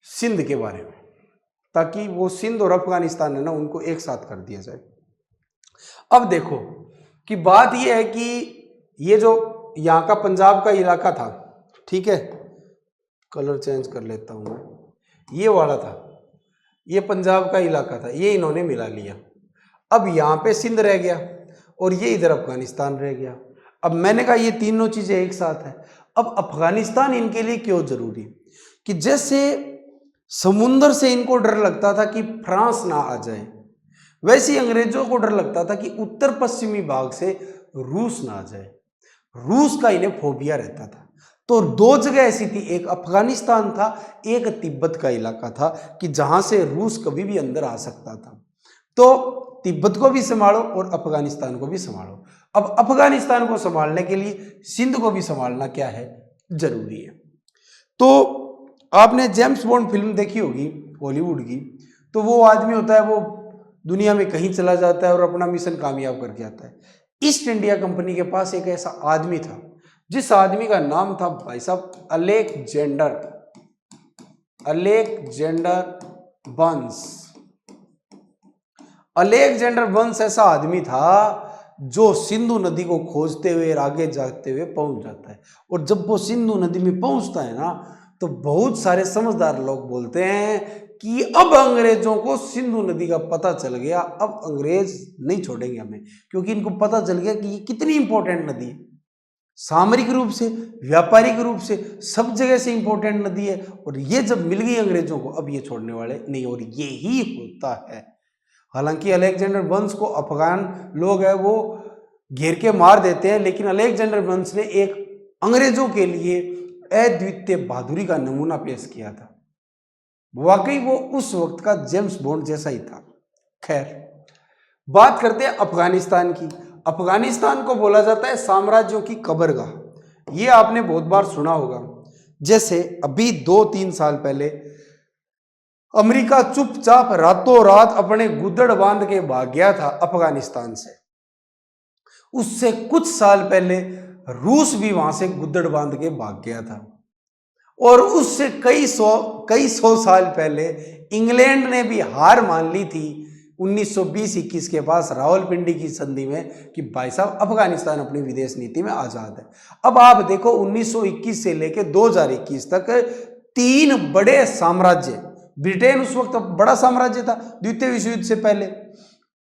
सिंध के बारे में, ताकि वो सिंध और अफगानिस्तान है ना, उनको एक साथ कर दिया जाए। अब देखो कि बात यह है कि ये जो यहाँ का पंजाब का इलाका था, ठीक है, कलर चेंज कर लेता हूँ मैं, ये वाला था, ये पंजाब का इलाका था, ये इन्होंने मिला लिया। अब यहाँ पे सिंध रह गया और ये इधर अफगानिस्तान रह गया। अब मैंने कहा ये तीनों चीजें एक साथ है। अब अफगानिस्तान इनके लिए क्यों जरूरी? कि जैसे समुंदर से इनको डर लगता था कि फ्रांस ना आ जाए, वैसे ही अंग्रेजों को डर लगता था कि उत्तर पश्चिमी भाग से रूस ना आ जाए। रूस का इन्हें फोबिया रहता था। तो 2 जगह ऐसी थी, एक अफगानिस्तान था, एक तिब्बत का इलाका था, कि जहां से रूस कभी भी अंदर आ सकता था। तो तिब्बत को भी संभालो और अफगानिस्तान को भी संभालो। अब अफगानिस्तान को संभालने के लिए सिंध को भी संभालना क्या है, जरूरी है। तो आपने जेम्स बॉन्ड फिल्म देखी होगी हॉलीवुड की, तो वो आदमी होता है, वो दुनिया में कहीं चला जाता है और अपना मिशन कामयाब करके आता है। ईस्ट इंडिया कंपनी के पास एक ऐसा आदमी था, जिस आदमी का नाम था भाई साहब अलेक्जेंडर बर्न्स। अलेक्जेंडर बर्न्स ऐसा आदमी था जो सिंधु नदी को खोजते हुए आगे जाते हुए पहुंच जाता है। और जब वो सिंधु नदी में पहुंचता है ना, तो बहुत सारे समझदार लोग बोलते हैं कि अब अंग्रेजों को सिंधु नदी का पता चल गया, अब अंग्रेज नहीं छोड़ेंगे हमें, क्योंकि इनको पता चल गया कि ये कितनी इंपॉर्टेंट नदी है, सामरिक रूप से, व्यापारिक रूप से, सब जगह से इंपॉर्टेंट नदी है। और ये जब मिल गई अंग्रेजों को, अब ये छोड़ने वाले नहीं। और ये ही होता है। हालांकि अलेक्जेंडर बर्न्स को अफगान लोग हैं वो घेर के मार देते हैं, लेकिन अलेक्जेंडर बर्न्स ने एक अंग्रेजों के लिए अद्वितीय बहादुरी का नमूना पेश किया था। वाकई वो उस वक्त का जेम्स बॉन्ड जैसा ही था। खैर, बात करते हैं अफगानिस्तान की। अफगानिस्तान को बोला जाता है साम्राज्यों की कब्रगाह। ये आपने बहुत बार सुना होगा। जैसे अभी 2-3 साल पहले अमेरिका चुपचाप रातों रात अपने गुद्दड़ बांध के भाग गया था अफगानिस्तान से। उससे कुछ साल पहले रूस भी वहां से गुद्दड़ बांध के भाग गया था। और उससे कई सौ साल पहले इंग्लैंड ने भी हार मान ली थी 1920-21 के पास रावलपिंडी की संधि में कि भाई साहब अफगानिस्तान अपनी विदेश नीति में आजाद है। अब आप देखो 1921 से लेकर 2021 तक 3 बड़े साम्राज्य ब्रिटेन उस वक्त बड़ा साम्राज्य था द्वितीय विश्व युद्ध से पहले।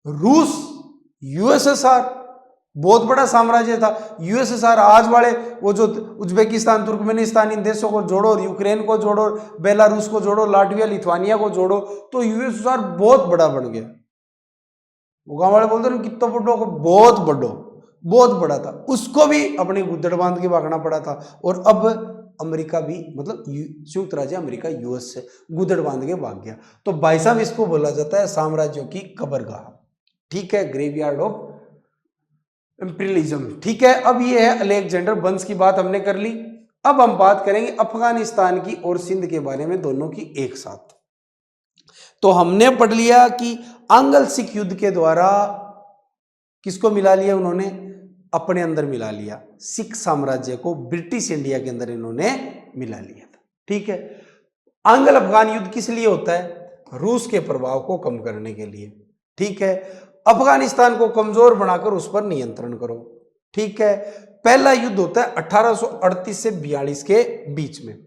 रूस, यूएसएसआर बहुत बड़ा साम्राज्य था। यूएसएसआर आज वाले वो जो उज्बेकिस्तान, तुर्कमेनिस्तान, इन देशों को जोड़ो, यूक्रेन को जोड़ो, बेलारूस को जोड़ो, लाटविया, लिथुआनिया को जोड़ो, तो यूएसएसआर बहुत बड़ा बन गया। वो गाँव वाले बोलते हैं कितना बड़ो, बहुत बड़ो, बहुत बड़ा था। उसको भी अपने गुद्दड़ बांध के भागना पड़ा था। और अब अमेरिका भी, मतलब संयुक्त राज्य अमेरिका यूएस से गुदड़ बांध के भाग गया। तो भाई साहब इसको बोला जाता है साम्राज्यों की कब्रगाह, ठीक है, ग्रेवयार्ड ऑफ इंपीरियलिज्म, ठीक है। अब ये है अलेक्जेंडर वंश की बात हमने कर ली। अब हम बात करेंगे अफगानिस्तान की और सिंध के बारे में, दोनों की एक साथ। तो हमने पढ़ लिया कि आंग्ल सिख युद्ध के द्वारा किसको मिला लिया उन्होंने, अपने अंदर मिला लिया, सिख साम्राज्य को ब्रिटिश इंडिया के अंदर इन्होंने मिला लिया था, ठीक है। आंग्ल अफगान युद्ध किस लिए होता है, रूस के प्रभाव को कम करने के लिए, ठीक है। अफगानिस्तान को कमजोर बनाकर उस पर नियंत्रण करो, ठीक है। पहला युद्ध होता है 1838 से 42 के बीच में।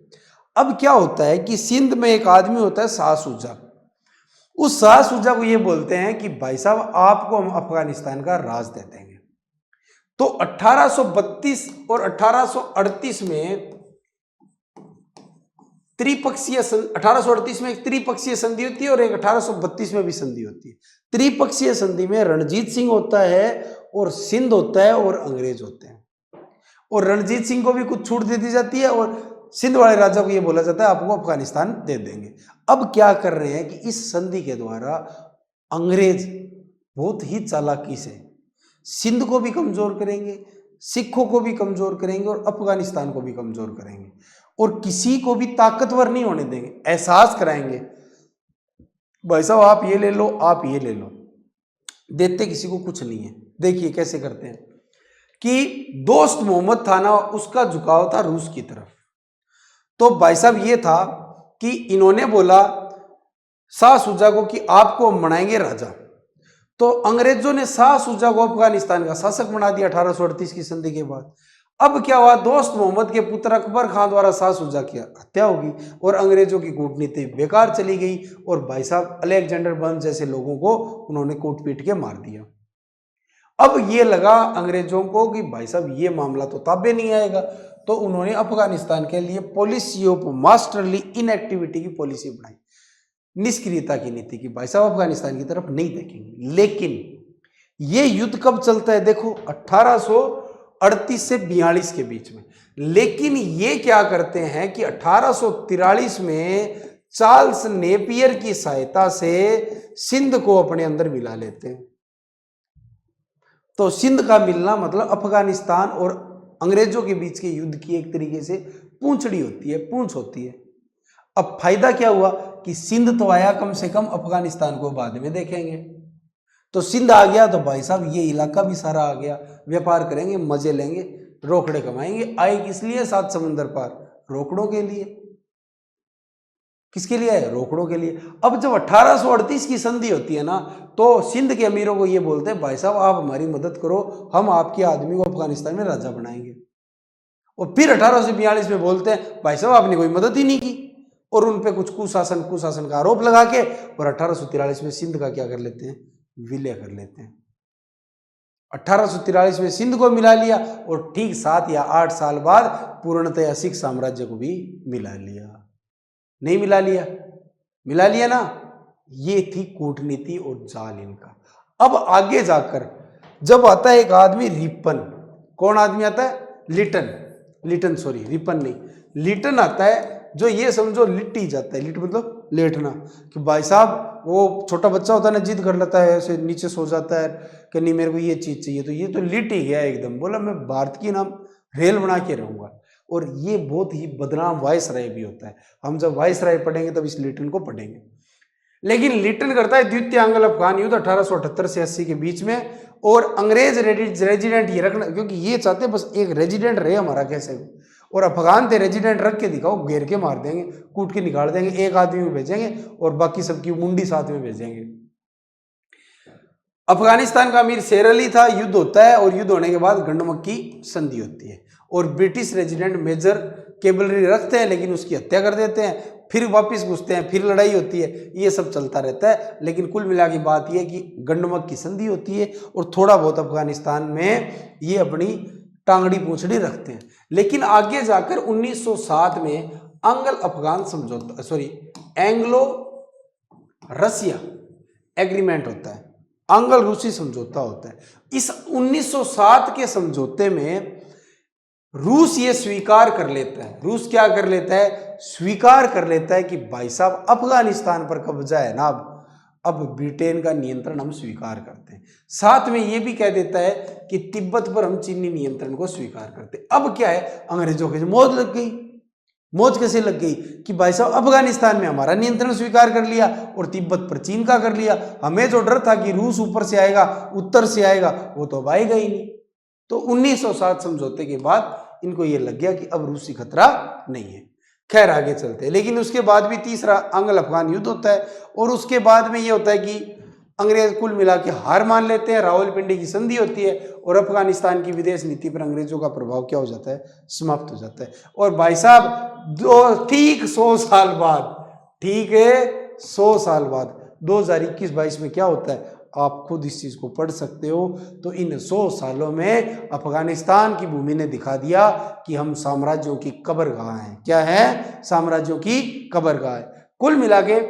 अब क्या होता है कि सिंध में एक आदमी होता है शाह शुजा। उस शाह शुजा को ये बोलते हैं कि भाई साहब आपको हम अफगानिस्तान का राज दे देंगे। तो 1832 और 1838 में त्रिपक्षीय 1838 में एक त्रिपक्षीय संधि होती है और एक 1832 में भी संधि होती है। त्रिपक्षीय संधि में रणजीत सिंह होता है और सिंध होता है और अंग्रेज होते हैं, और रणजीत सिंह को भी कुछ छूट दे दी जाती है और सिंध वाले राजा को यह बोला जाता है आपको अफगानिस्तान दे देंगे। अब क्या कर रहे हैं कि इस संधि के द्वारा अंग्रेज बहुत ही चालाकी से सिंध को भी कमजोर करेंगे, सिखों को भी कमजोर करेंगे और अफगानिस्तान को भी कमजोर करेंगे, और किसी को भी ताकतवर नहीं होने देंगे। एहसास कराएंगे भाई साहब आप ये ले लो, आप ये ले लो, देते किसी को कुछ नहीं है। देखिए कैसे करते हैं कि दोस्त मोहम्मद था ना, उसका झुकाव था रूस की तरफ। तो भाई साहब ये था कि इन्होंने बोला शाह शुजा को कि आपको हम बनाएंगे राजा। तो अंग्रेजों ने शाह शुजा को अफगानिस्तान का शासक बना दिया 1838 की संधि के बाद। अब क्या हुआ, दोस्त मोहम्मद के पुत्र अकबर खान द्वारा शाह शुजा की हत्या होगी और अंग्रेजों की कूटनीति बेकार चली गई, और भाई साहब अलेक्जेंडर वंश जैसे लोगों को उन्होंने कूट पीट के मार दिया। अब ये लगा अंग्रेजों को कि भाई साहब ये मामला तो ताबे नहीं आएगा, तो उन्होंने अफगानिस्तान के लिए पॉलिसी ऑफ मास्टरली इनएक्टिविटी की पॉलिसी बनाई, निष्क्रियता की नीति की। भाई साहब अफगानिस्तान की तरफ नहीं देखेंगे। लेकिन ये युद्ध कब चलता है, देखो 1838 से 42 के बीच में। लेकिन ये क्या करते हैं कि 1843 में चार्ल्स नेपियर की सहायता से सिंध को अपने अंदर मिला लेते हैं। तो सिंध का मिलना मतलब अफगानिस्तान और अंग्रेजों के बीच के युद्ध की एक तरीके से पूंछड़ी होती है, पूंछ होती है। अब फायदा क्या हुआ कि सिंध तो आया, कम से कम अफगानिस्तान को बाद में देखेंगे। तो सिंध आ गया तो भाई साहब ये इलाका भी सारा आ गया, व्यापार करेंगे, मजे लेंगे, रोकड़े कमाएंगे। आए किस लिए, 7 समंदर पार, रोकड़ों के लिए। किसके लिए आए, रोकड़ों के लिए। अब जब 1838 की संधि होती है ना, तो सिंध के अमीरों को ये बोलते हैं भाई साहब आप हमारी मदद करो, हम आपके आदमी को अफगानिस्तान में राजा बनाएंगे। और फिर 1842 में बोलते हैं भाई साहब आपने कोई मदद ही नहीं की, और उन पे कुछ कुशासन का आरोप लगा के, और 1843 में सिंध का क्या कर लेते हैं, विलय कर लेते हैं। 1843 में सिंध को मिला लिया, और ठीक 7 या 8 साल बाद पूर्णतया सिख साम्राज्य को भी मिला लिया। नहीं मिला लिया, मिला लिया ना। ये थी कूटनीति और जाल इनका। अब आगे जाकर जब आता है एक आदमी रिपन, कौन आदमी आता है, लिटन सॉरी रिपन नहीं, लिटन आता है, जो ये समझो लिट ही जाता है। लिट मतलब लेटना, कि भाई साहब वो छोटा बच्चा होता है ना, जिद कर लेता है, ऐसे नीचे सो जाता है कि नहीं मेरे को ये चीज चाहिए, तो ये तो लिट ही गया एकदम, बोला मैं भारत की नाम रेल बना के रहूंगा। और ये बहुत ही बदनाम वायसराय भी होता है। हम जब वायसराय पढ़ेंगे तब इस लिटन को पढ़ेंगे। लेकिन लिटन करता है द्वितीय आंग्ल अफगान युद्ध 1878 से 80 के बीच में, और अंग्रेज रेजिडेंट ये रखना, क्योंकि ये चाहते बस एक रेजिडेंट रहे हमारा कैसे भी, और अफगान थे रेजिडेंट रख के दिखाओ, घेर के मार देंगे, कूट के निकाल देंगे, एक आदमी में भेजेंगे और बाकी सबकी मुंडी साथ में भेजेंगे। अफगानिस्तान का अमीर शेर अली था। युद्ध होता है, और युद्ध होने के बाद गंडमक की संधि होती है, और ब्रिटिश रेजिडेंट मेजर कैवलरी रखते हैं, लेकिन उसकी हत्या कर देते हैं, फिर वापस घुसते हैं, फिर लड़ाई होती है, ये सब चलता रहता है। लेकिन कुल मिला की बात यह कि गंडमक की संधि होती है और थोड़ा बहुत अफगानिस्तान में ये अपनी टांगड़ी पूंछड़ी रखते हैं। लेकिन आगे जाकर 1907 में अंग्ल अफगान समझौता, एंग्लो रसिया एग्रीमेंट होता है, अंग्ल रूसी समझौता होता है। इस 1907 के समझौते में रूस ये स्वीकार कर लेता है, रूस क्या कर लेता है, स्वीकार कर लेता है कि भाई साहब अफगानिस्तान पर कब्जा है ना, अब ब्रिटेन का नियंत्रण हम स्वीकार करते हैं। साथ में ये भी कह देता है कि तिब्बत पर हम चीनी नियंत्रण को स्वीकार करते हैं। अब क्या है, अंग्रेजों की मौज लग गई। मौज कैसे लग गई कि भाई साहब अफगानिस्तान में हमारा नियंत्रण स्वीकार कर लिया और तिब्बत पर चीन का कर लिया। हमें जो डर था कि रूस ऊपर से आएगा, उत्तर से आएगा, वो तो अब आएगा ही नहीं। तो 1907 समझौते के बाद इनको ये लग गया कि अब रूसी खतरा नहीं है। खैर आगे चलते हैं। लेकिन उसके बाद भी तीसरा अंग्ल अफगान युद्ध होता है और उसके बाद में ये होता है कि अंग्रेज कुल मिला के हार मान लेते हैं, रावलपिंडी की संधि होती है और अफगानिस्तान की विदेश नीति पर अंग्रेजों का प्रभाव क्या हो जाता है, समाप्त हो जाता है। और भाई साहब ठीक 100 साल बाद, ठीक है 100 साल बाद 2021-22 में क्या होता है, आप खुद इस चीज को पढ़ सकते हो। तो इन 100 सालों में अफगानिस्तान की भूमि ने दिखा दिया कि हम साम्राज्यों की कब्रगाह हैं। क्या है, साम्राज्यों की कब्रगाह है। कुल मिला के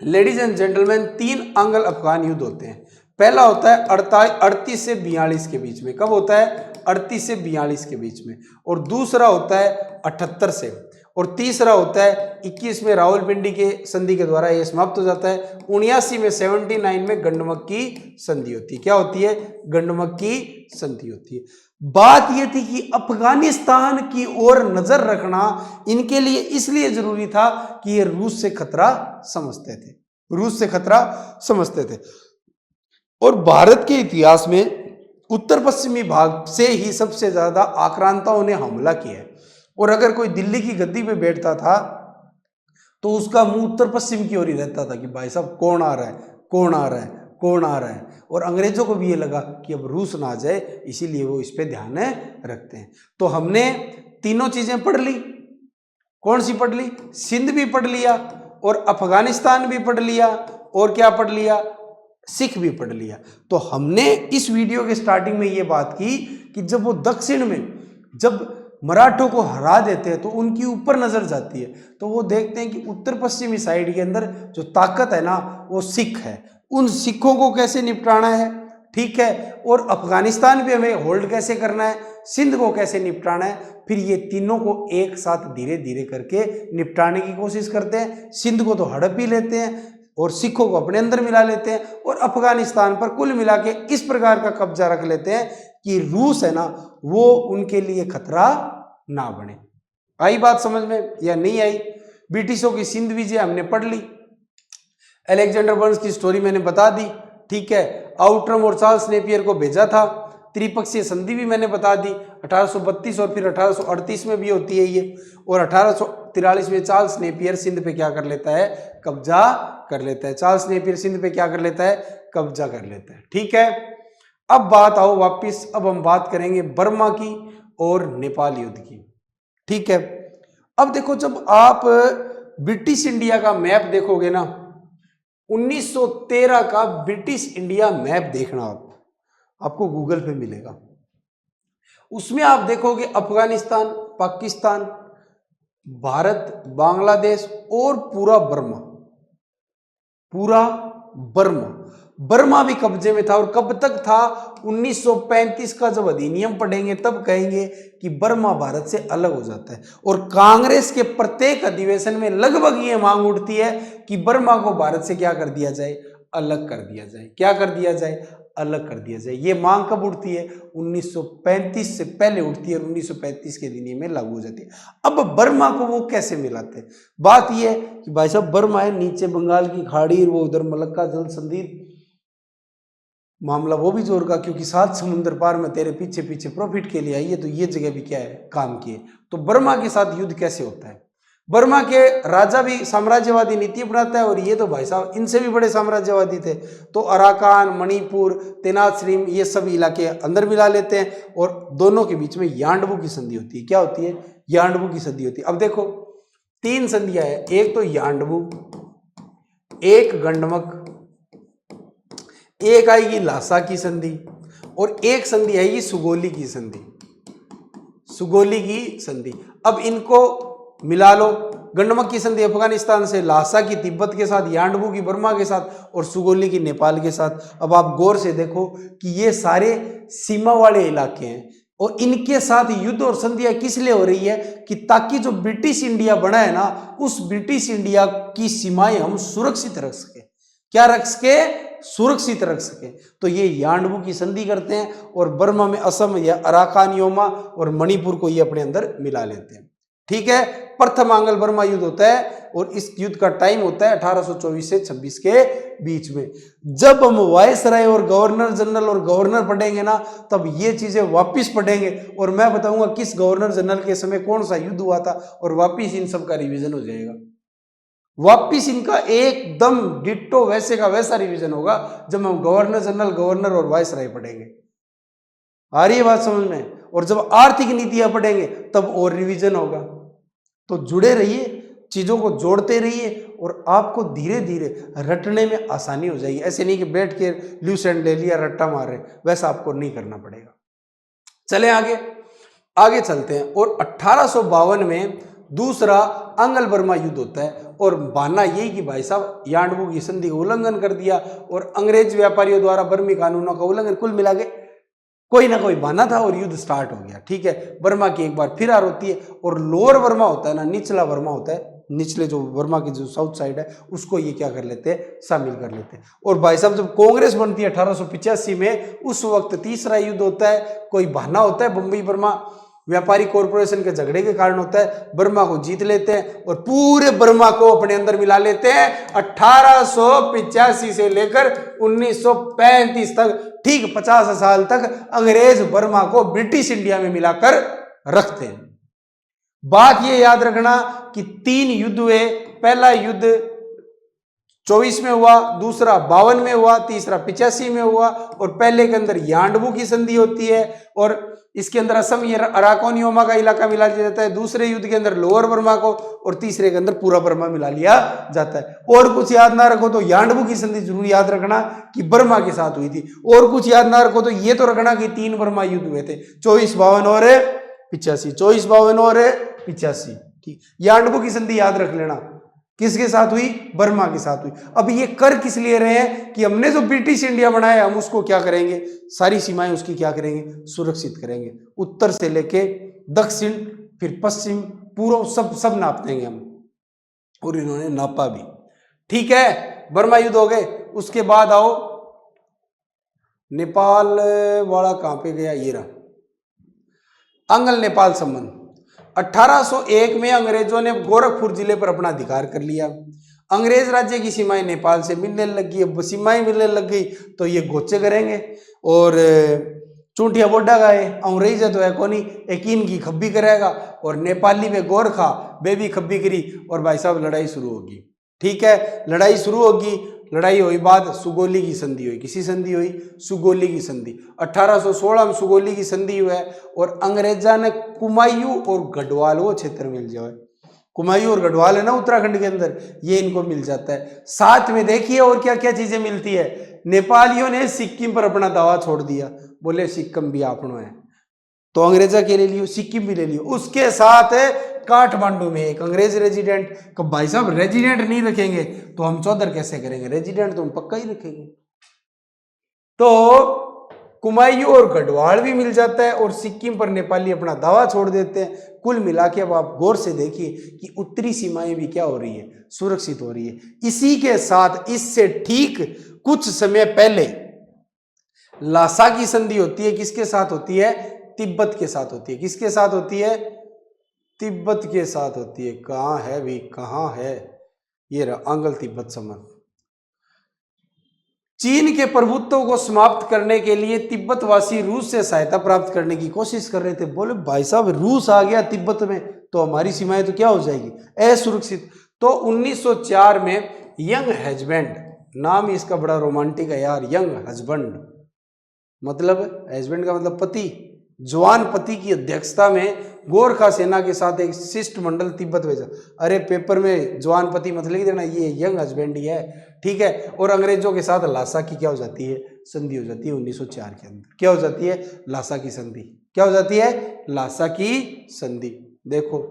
लेडीज एंड जेंटलमैन 3 अंग्ल अफगान युद्ध होते हैं। पहला होता है 38 से 42 के बीच में। कब होता है, 38 से 42 के बीच में। और दूसरा होता है 78 से, और तीसरा होता है 21 में रावलपिंडी के संधि के द्वारा यह समाप्त हो जाता है। 79 में 79 में गंडमक की संधि होती है। क्या होती है, गंडमक की संधि होती है। बात यह थी कि अफगानिस्तान की ओर नजर रखना इनके लिए इसलिए जरूरी था कि ये रूस से खतरा समझते थे, रूस से खतरा समझते थे। और भारत के इतिहास में उत्तर पश्चिमी भाग से ही सबसे ज्यादा आक्रांताओं ने हमला किया है। और अगर कोई दिल्ली की गद्दी पे बैठता था तो उसका मुंह उत्तर पश्चिम की ओर ही रहता था कि भाई साहब कौन आ रहा है, कौन आ रहा है, कौन आ रहा है। और अंग्रेजों को भी ये लगा कि अब रूस ना आ जाए, इसीलिए वो इस पे ध्यान रखते हैं। तो हमने तीनों चीजें पढ़ ली। कौन सी पढ़ ली, सिंध भी पढ़ लिया और अफगानिस्तान भी पढ़ लिया और क्या पढ़ लिया, सिख भी पढ़ लिया। तो हमने इस वीडियो के स्टार्टिंग में ये बात की कि जब वो दक्षिण में जब मराठों को हरा देते हैं तो उनकी ऊपर नजर जाती है, तो वो देखते हैं कि उत्तर पश्चिमी साइड के अंदर जो ताकत है ना वो सिख है। उन सिखों को कैसे निपटाना है, ठीक है, और अफगानिस्तान भी हमें होल्ड कैसे करना है, सिंध को कैसे निपटाना है। फिर ये तीनों को एक साथ धीरे धीरे करके निपटाने की कोशिश करते हैं। सिंध को तो हड़प ही लेते हैं और सिखों को अपने अंदर मिला लेते हैं और अफगानिस्तान पर कुल मिला के इस प्रकार का कब्जा रख लेते हैं कि रूस है ना वो उनके लिए खतरा ना बने। आई बात समझ में या नहीं आई? ब्रिटिशों की सिंध विजय हमने पढ़ ली, अलेक्जेंडर बर्न्स की स्टोरी मैंने बता दी, ठीक है, आउटरम और चार्ल्स नेपियर को भेजा था, त्रिपक्षीय संधि भी मैंने बता दी 1832 और फिर 1838 में भी होती है ये, और 1843 में चार्ल्स नेपियर सिंध पे क्या कर लेता है, कब्जा कर लेता है। चार्ल्स नेपियर सिंध पे क्या कर लेता है, कब्जा कर लेता है, ठीक है। अब बात आओ वापिस, अब हम बात करेंगे बर्मा की और नेपाल युद्ध की, ठीक है। अब देखो जब आप ब्रिटिश इंडिया का मैप देखोगे ना, 1913 का ब्रिटिश इंडिया मैप देखना आपको गूगल पे मिलेगा। उसमें आप देखोगे अफगानिस्तान, पाकिस्तान, भारत, बांग्लादेश और पूरा बर्मा, पूरा बर्मा भी कब्जे में था। और कब तक था, 1935 का जब अधिनियम पढ़ेंगे तब कहेंगे कि बर्मा भारत से अलग हो जाता है। और कांग्रेस के प्रत्येक अधिवेशन में लगभग ये मांग उठती है कि बर्मा को भारत से क्या कर दिया जाए, अलग कर दिया जाए। क्या कर दिया जाए, अलग कर दिया जाए। ये मांग कब उठती है, 1935 से पहले उठती है और 1935 के अधिनियम में लागू हो जाती है। अब बर्मा को वो कैसे मिलाते हैं, बात ये है कि भाई साहब बर्मा है नीचे बंगाल की खाड़ी, वो उधर मलक्का जल संधि, मामला वो भी जोर का, क्योंकि 7 समुद्र पार में तेरे पीछे पीछे प्रॉफिट के लिए आई है, तो ये जगह भी क्या है, काम की है। तो बर्मा के साथ युद्ध कैसे होता है, बर्मा के राजा भी साम्राज्यवादी नीति अपनाता है और ये तो भाई साहब इनसे भी बड़े साम्राज्यवादी थे। तो अराकान, मणिपुर, तेनात श्रीम ये सब इलाके अंदर मिला लेते हैं और दोनों के बीच में यांडबू की संधि होती है। क्या होती है, यांडबू की संधि होती है। अब देखो 3 संधियां है, एक तो यांडबू, एक गंडमक, एक आएगी लासा की संधि और एक संधि आएगी सुगोली की संधि, सुगोली की संधि। अब इनको मिला लो, गंडमक की संधि अफगानिस्तान से, लासा की तिब्बत के साथ, यांडबू की बर्मा के साथ और सुगोली की नेपाल के साथ। अब आप गौर से देखो कि ये सारे सीमा वाले इलाके हैं और इनके साथ युद्ध और संधियां किस लिए हो रही है कि ताकि जो ब्रिटिश इंडिया बना है ना, उस ब्रिटिश इंडिया की सीमाएं हम सुरक्षित रख सके। क्या रख सके? सुरक्षित रख सके। तो ये यांडबू की संधि करते हैं और बर्मा में असम या अराकान योमा और मणिपुर को ये अपने अंदर मिला लेते हैं। ठीक है, प्रथम आंग्ल बर्मा युद्ध होता है और इस युद्ध का टाइम होता है 1824 से 26 के बीच में। जब हम वायसराय और गवर्नर जनरल और गवर्नर पढ़ेंगे ना, तब ये चीजें वापिस पढ़ेंगे और मैं बताऊंगा किस गवर्नर जनरल के समय कौन सा युद्ध हुआ था और वापिस इन सब का रिवीजन हो जाएगा। वापिस इनका एकदम डिट्टो वैसे का वैसा रिवीजन होगा जब हम गवर्नर जनरल, गवर्नर और वायसराय पढ़ेंगे। आ रही है बात समझ में? और जब आर्थिक नीतियां पढ़ेंगे तब और रिवीजन होगा। तो जुड़े रहिए, चीजों को जोड़ते रहिए और आपको धीरे धीरे रटने में आसानी हो जाएगी। ऐसे नहीं कि बैठ के लूस एंड ले लिया, रट्टा मार रहे, वैसा आपको नहीं करना पड़ेगा। चले आगे चलते हैं। और 1852 में दूसरा आंग्ल बर्मा युद्ध होता है और बहाना यही कि भाई साहब यांडबू की संधि का उल्लंघन कर दिया और अंग्रेज व्यापारियों द्वारा बर्मी कानूनों का उल्लंघन, कुल मिला के कोई ना कोई बहाना था और युद्ध स्टार्ट हो गया। ठीक है, बर्मा की एक बार फिर हार होती है और लोअर बर्मा होता है ना, निचला बर्मा होता है, निचले जो बर्मा की जो साउथ साइड है उसको ये क्या कर लेते हैं, शामिल कर लेते हैं। और भाई साहब जब कांग्रेस बनती है 1885 में, उस वक्त तीसरा युद्ध होता है। कोई बहाना होता है, बंबई बर्मा व्यापारी कॉरपोरेशन के झगड़े के कारण होता है। बर्मा को जीत लेते हैं और पूरे बर्मा को अपने अंदर मिला लेते हैं। 1885 से लेकर 1935 तक, ठीक 50 साल तक अंग्रेज बर्मा को ब्रिटिश इंडिया में मिलाकर रखते हैं। बात ये याद रखना कि 3 युद्ध हुए। पहला युद्ध 24 में हुआ, दूसरा 52 में हुआ, तीसरा 85 में हुआ और पहले के अंदर यांडबू की संधि होती है और इसके अंदर असम या अराकान योमा का इलाका मिला लिया जाता है। दूसरे युद्ध के अंदर लोअर बर्मा को और तीसरे के अंदर पूरा बर्मा मिला लिया जाता है। और कुछ याद ना रखो तो यांडबू की संधि जरूर याद रखना कि बर्मा के साथ हुई थी। और कुछ याद ना रखो तो ये तो रखना कि 3 बर्मा युद्ध हुए थे, 24-52 और 85, 24-52 और 85। ठीक, यांडबू की संधि याद रख लेना, किसके साथ हुई? बर्मा के साथ हुई। अब ये कर किस लिए रहे हैं कि हमने जो ब्रिटिश इंडिया बनाया हम उसको क्या करेंगे, सारी सीमाएं उसकी क्या करेंगे, सुरक्षित करेंगे। उत्तर से लेके दक्षिण, फिर पश्चिम, पूर्व, सब नाप देंगे हम और इन्होंने नापा भी। ठीक है, बर्मा युद्ध हो गए। उसके बाद आओ नेपाल वाला, कहां पे गया, ये रहा आंग्ल नेपाल संबंध। 1801 में अंग्रेजों ने गोरखपुर जिले पर अपना अधिकार कर लिया। अंग्रेज राज्य की सीमाएं नेपाल से मिलने लगी। अब सीमाएं मिलने लग गई तो ये गोचे करेंगे और चूंटिया बोडा गाए अंग्रेज तो है कोनी यकीन की खब्बी करेगा और नेपाली में गोरखा बेबी खब्बी करी और भाई साहब लड़ाई शुरू होगी। ठीक है, लड़ाई शुरू होगी। लड़ाई हुई बाद सुगोली की संधि हुई। किसी संधि हुई? सुगोली की संधि। 1816 में सुगोली की संधि हुआ है और अंग्रेजा ने कुमायूं और गढ़वाल, वो क्षेत्र मिल जाए, कुमायूं और गढ़वाल है ना उत्तराखंड के अंदर, ये इनको मिल जाता है। साथ में देखिए और क्या क्या चीजें मिलती है। नेपालियों ने सिक्किम पर अपना दावा छोड़ दिया, बोले सिक्किम भी आपनो है, तो अंग्रेजा के ले लियो, सिक्किम भी ले लियो। उसके साथ काठमांडू में एक अंग्रेज रेजिडेंट, कब भाई साहब रेजिडेंट नहीं रखेंगे तो हम चौधर कैसे करेंगे, रेजिडेंट तो हम पक्का ही रखेंगे। तो कुमायूं और गढ़वाल भी मिल जाता है और सिक्किम पर नेपाली अपना दावा छोड़ देते हैं। कुल मिला के अब आप गौर से देखिए कि उत्तरी सीमाएं भी क्या हो रही है, सुरक्षित हो रही है। इसी के साथ इससे ठीक कुछ समय पहले लासा की संधि होती है। किसके साथ होती है? तिब्बत के साथ होती है। किसके साथ होती है? तिब्बत के साथ होती है। कहां है भी, कहां है, ये रहा आंग्ल तिब्बत संबंध। चीन के प्रभुत्व को समाप्त करने के लिए तिब्बतवासी रूस से सहायता प्राप्त करने की कोशिश कर रहे थे। बोले भाई साहब रूस आ गया तिब्बत में तो हमारी सीमाएं तो क्या हो जाएगी, असुरक्षित। तो 1904 में यंग हस्बैंड, नाम इसका बड़ा रोमांटिक है यार, यंग हस्बैंड मतलब हस्बैंड का मतलब पति, जवान पति की अध्यक्षता में गोरखा सेना के साथ एक शिष्टमंडल तिब्बत भेजा। अरे पेपर में जवानपति मत लिख देना, ये यंग हस्बैंड ही है, ठीक है। और अंग्रेजों के साथ लासा की क्या हो जाती है, संधि हो जाती है 1904 के अंदर। क्या हो जाती है, लासा की संधि। क्या हो जाती है, लासा की संधि। देखो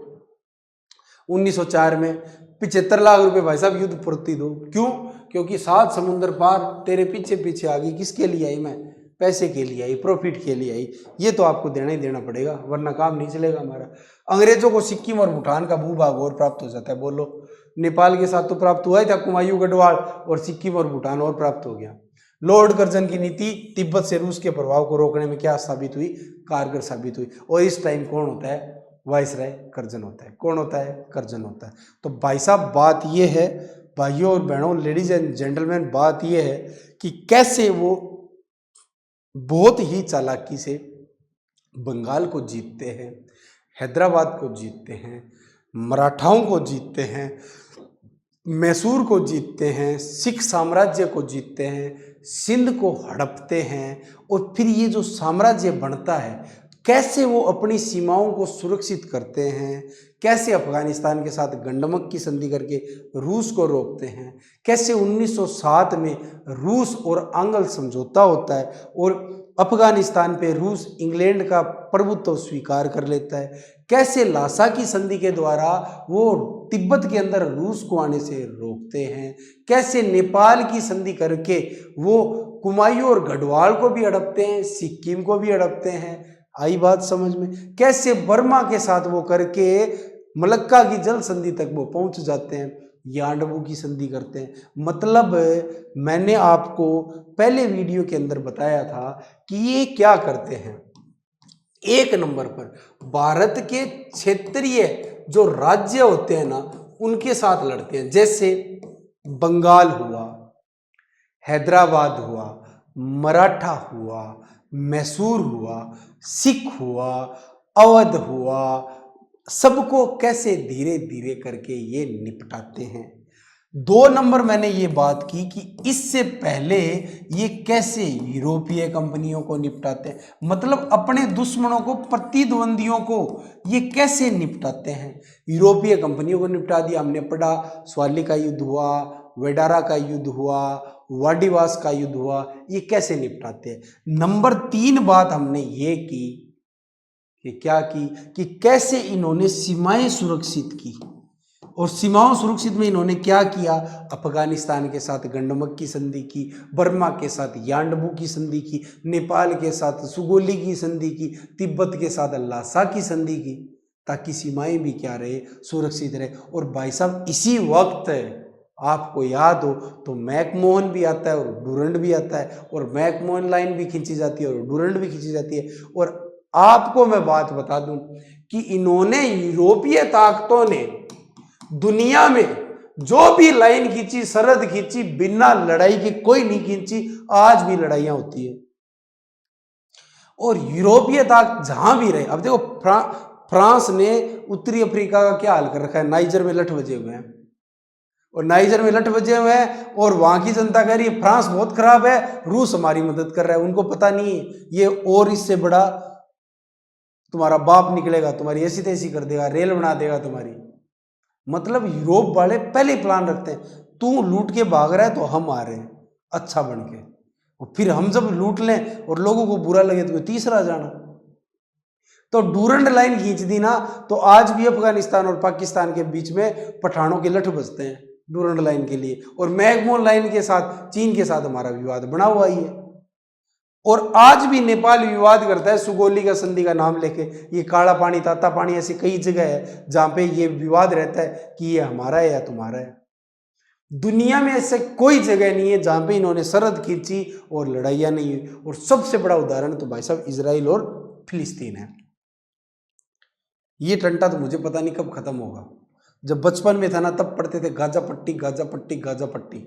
1904 में 75 लाख रुपए भाई साहब युद्ध पूर्ति दो। क्यों, क्योंकि 7 समुंदर पार तेरे पीछे पीछे आ गई। किसके लिए आई मैं, पैसे के लिए आई, प्रॉफिट के लिए आई। ये तो आपको देना ही देना पड़ेगा, वरना काम नहीं चलेगा हमारा। अंग्रेजों को सिक्किम और भूटान का भूभाग और प्राप्त हो जाता है। बोलो, नेपाल के साथ तो प्राप्त हुआ ही था कुमायूं गढ़वाल, और सिक्किम और भूटान और प्राप्त हो गया। लॉर्ड कर्जन की नीति तिब्बत से रूस के प्रभाव को रोकने में क्या साबित हुई, कारगर साबित हुई। और इस टाइम कौन होता है, वाइसराय कर्जन होता है। कौन होता है, कर्जन होता है। तो भाई साहब बात ये है, भाइयों और बहनों, लेडीज एंड जेंटलमैन, बात ये है कि कैसे वो बहुत ही चालाकी से बंगाल को जीतते हैं, हैदराबाद को जीतते हैं, मराठाओं को जीतते हैं, मैसूर को जीतते हैं, सिख साम्राज्य को जीतते हैं, सिंध को हड़पते हैं। और फिर ये जो साम्राज्य बनता है, कैसे वो अपनी सीमाओं को सुरक्षित करते हैं, कैसे अफगानिस्तान के साथ गंडमक की संधि करके रूस को रोकते हैं, कैसे 1907 में रूस और आंग्ल समझौता होता है और अफगानिस्तान पे रूस इंग्लैंड का प्रभुत्व स्वीकार कर लेता है, कैसे लासा की संधि के द्वारा वो तिब्बत के अंदर रूस को आने से रोकते हैं, कैसे नेपाल की संधि करके वो कुमायूं और गढ़वाल को भी हड़पते हैं, सिक्किम को भी हड़पते हैं। आई बात समझ में, कैसे बर्मा के साथ वो करके मलक्का की जल संधि तक वो पहुंच जाते हैं, यांडवू की संधि करते हैं। मतलब मैंने आपको पहले वीडियो के अंदर बताया था कि ये क्या करते हैं। एक नंबर पर भारत के क्षेत्रीय जो राज्य होते हैं ना, उनके साथ लड़ते हैं। जैसे बंगाल हुआ, हैदराबाद हुआ, मराठा हुआ, मैसूर हुआ, सिख हुआ, अवध हुआ, सबको कैसे धीरे धीरे करके ये निपटाते हैं। 2 नंबर मैंने ये बात की कि इससे पहले ये कैसे यूरोपीय कंपनियों को निपटाते हैं, मतलब अपने दुश्मनों को, प्रतिद्वंदियों को ये कैसे निपटाते हैं। यूरोपीय कंपनियों को निपटा दिया, हमने पढ़ा, स्वाली का युद्ध हुआ, वेडारा का युद्ध हुआ, वाडिवास का युद्ध हुआ, ये कैसे निपटाते हैं। नंबर 3 बात हमने ये की कि क्या की कि कैसे इन्होंने सीमाएं सुरक्षित की। और सीमाओं सुरक्षित में इन्होंने क्या किया, अफगानिस्तान के साथ गंडमक की संधि की, बर्मा के साथ यांडबू की संधि की, नेपाल के साथ सुगोली की संधि की, तिब्बत के साथ लासा की संधि की, ताकि सीमाएं भी क्या रहे, सुरक्षित रहे। और भाई साहब इसी वक्त आपको याद हो तो मैकमोहन भी आता है और डूरंड भी आता है, और मैकमोहन लाइन भी खींची जाती है और डूरंड भी खींची जाती है। और आपको मैं बात बता दूं कि इन्होंने, यूरोपीय ताकतों ने दुनिया में जो भी लाइन खींची, सरहद खींची, बिना लड़ाई के कोई नहीं खींची। आज भी लड़ाइयां होती है और यूरोपीय ताकत जहां भी रहे। अब देखो फ्रांस ने उत्तरी अफ्रीका का क्या हाल कर रखा है, नाइजर में लठ बजे हुए हैं, और नाइजर में लठ बजे हुए हैं, और वहां की जनता कह रही है फ्रांस बहुत खराब है, रूस हमारी मदद कर रहा है। उनको पता नहीं है ये और इससे बड़ा तुम्हारा बाप निकलेगा, तुम्हारी ऐसी तैसी कर देगा, रेल बना देगा तुम्हारी। मतलब यूरोप वाले पहले प्लान रखते हैं, तू लूट के भाग रहा है तो हम आ रहे हैं अच्छा बन के, और फिर हम जब लूट लें और लोगों को बुरा लगे तो तीसरा जाना। तो डूरंड लाइन खींच दी ना, तो आज भी अफगानिस्तान और पाकिस्तान के बीच में पठानों के लठ बजते हैं डूरंड लाइन के लिए। और मैकमोहन लाइन के साथ, चीन के साथ हमारा विवाद बना हुआ ही है। और आज भी नेपाल विवाद करता है सुगोली का संधि का नाम लेके। ये काला पानी, ताता पानी, ऐसी कई जगह है जहां पे ये विवाद रहता है कि ये हमारा है या तुम्हारा है। दुनिया में ऐसे कोई जगह नहीं है जहां पे इन्होंने सरहद खींची और लड़ाइयां नहीं हुई। और सबसे बड़ा उदाहरण तो भाई साहब इजराइल और फिलिस्तीन है। ये टंटा तो मुझे पता नहीं कब खत्म होगा। जब बचपन में था ना, तब पढ़ते थे गाजा पट्टी, गाजा पट्टी, गाजा पट्टी।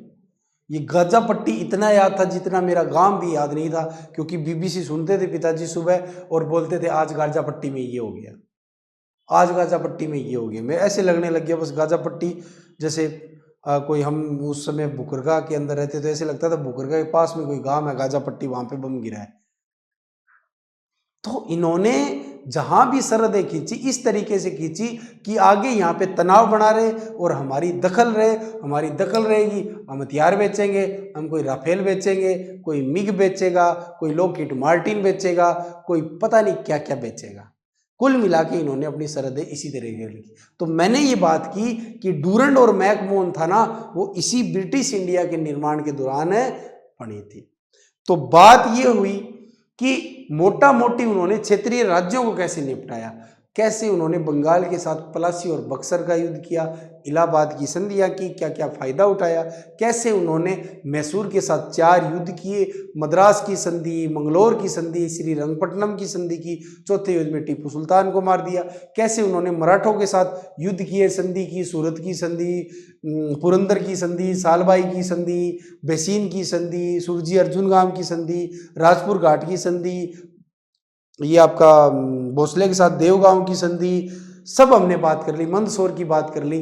ये गाजा पट्टी इतना याद था जितना मेरा गांव भी याद नहीं था, क्योंकि बीबीसी सुनते थे पिताजी सुबह और बोलते थे आज गाजा पट्टी में ये हो गया, आज गाजा पट्टी में ये हो गया। मैं ऐसे लगने लग गया बस गाजा पट्टी जैसे कोई, हम उस समय बुकरगा के अंदर रहते थे, ऐसे लगता था बुकरगा के पास में कोई गांव है, गाजा पट्टी, वहां पे बम गिरा है। तो इन्होंने जहां भी सरहदें खींची इस तरीके से खींची कि आगे यहाँ पे तनाव बना रहे और हमारी दखल रहे, हमारी दखल रहेगी, हम हथियार बेचेंगे, हम कोई राफेल बेचेंगे, कोई मिग बेचेगा, कोई लॉकहीड मार्टिन बेचेगा, कोई पता नहीं क्या क्या बेचेगा। कुल मिला के इन्होंने अपनी सरहदें इसी तरीके की। तो मैंने ये बात की कि डूरंड और मैकमोहन था ना, वो इसी ब्रिटिश इंडिया के निर्माण के दौरान बनी थी। तो बात ये हुई कि मोटा मोटी उन्होंने क्षेत्रीय राज्यों को कैसे निपटाया, कैसे उन्होंने बंगाल के साथ पलासी और बक्सर का युद्ध किया, इलाहाबाद की संधियां की, क्या क्या फायदा उठाया, कैसे उन्होंने मैसूर के साथ 4 युद्ध किए, मद्रास की संधि, मंगलोर की संधि, श्रीरंगपट्टनम की संधि की, चौथे युद्ध में टीपू सुल्तान को मार दिया, कैसे उन्होंने मराठों के साथ युद्ध किए, संधि की, सूरत की संधि, पुरंदर की संधि, सालबाई की संधि, बेसीन की संधि, सुरजी अर्जुनगाम की संधि, राजपुर घाट की संधि, ये आपका भोसले के साथ देवगांव की संधि, सब हमने बात कर ली, मंदसौर की बात कर ली।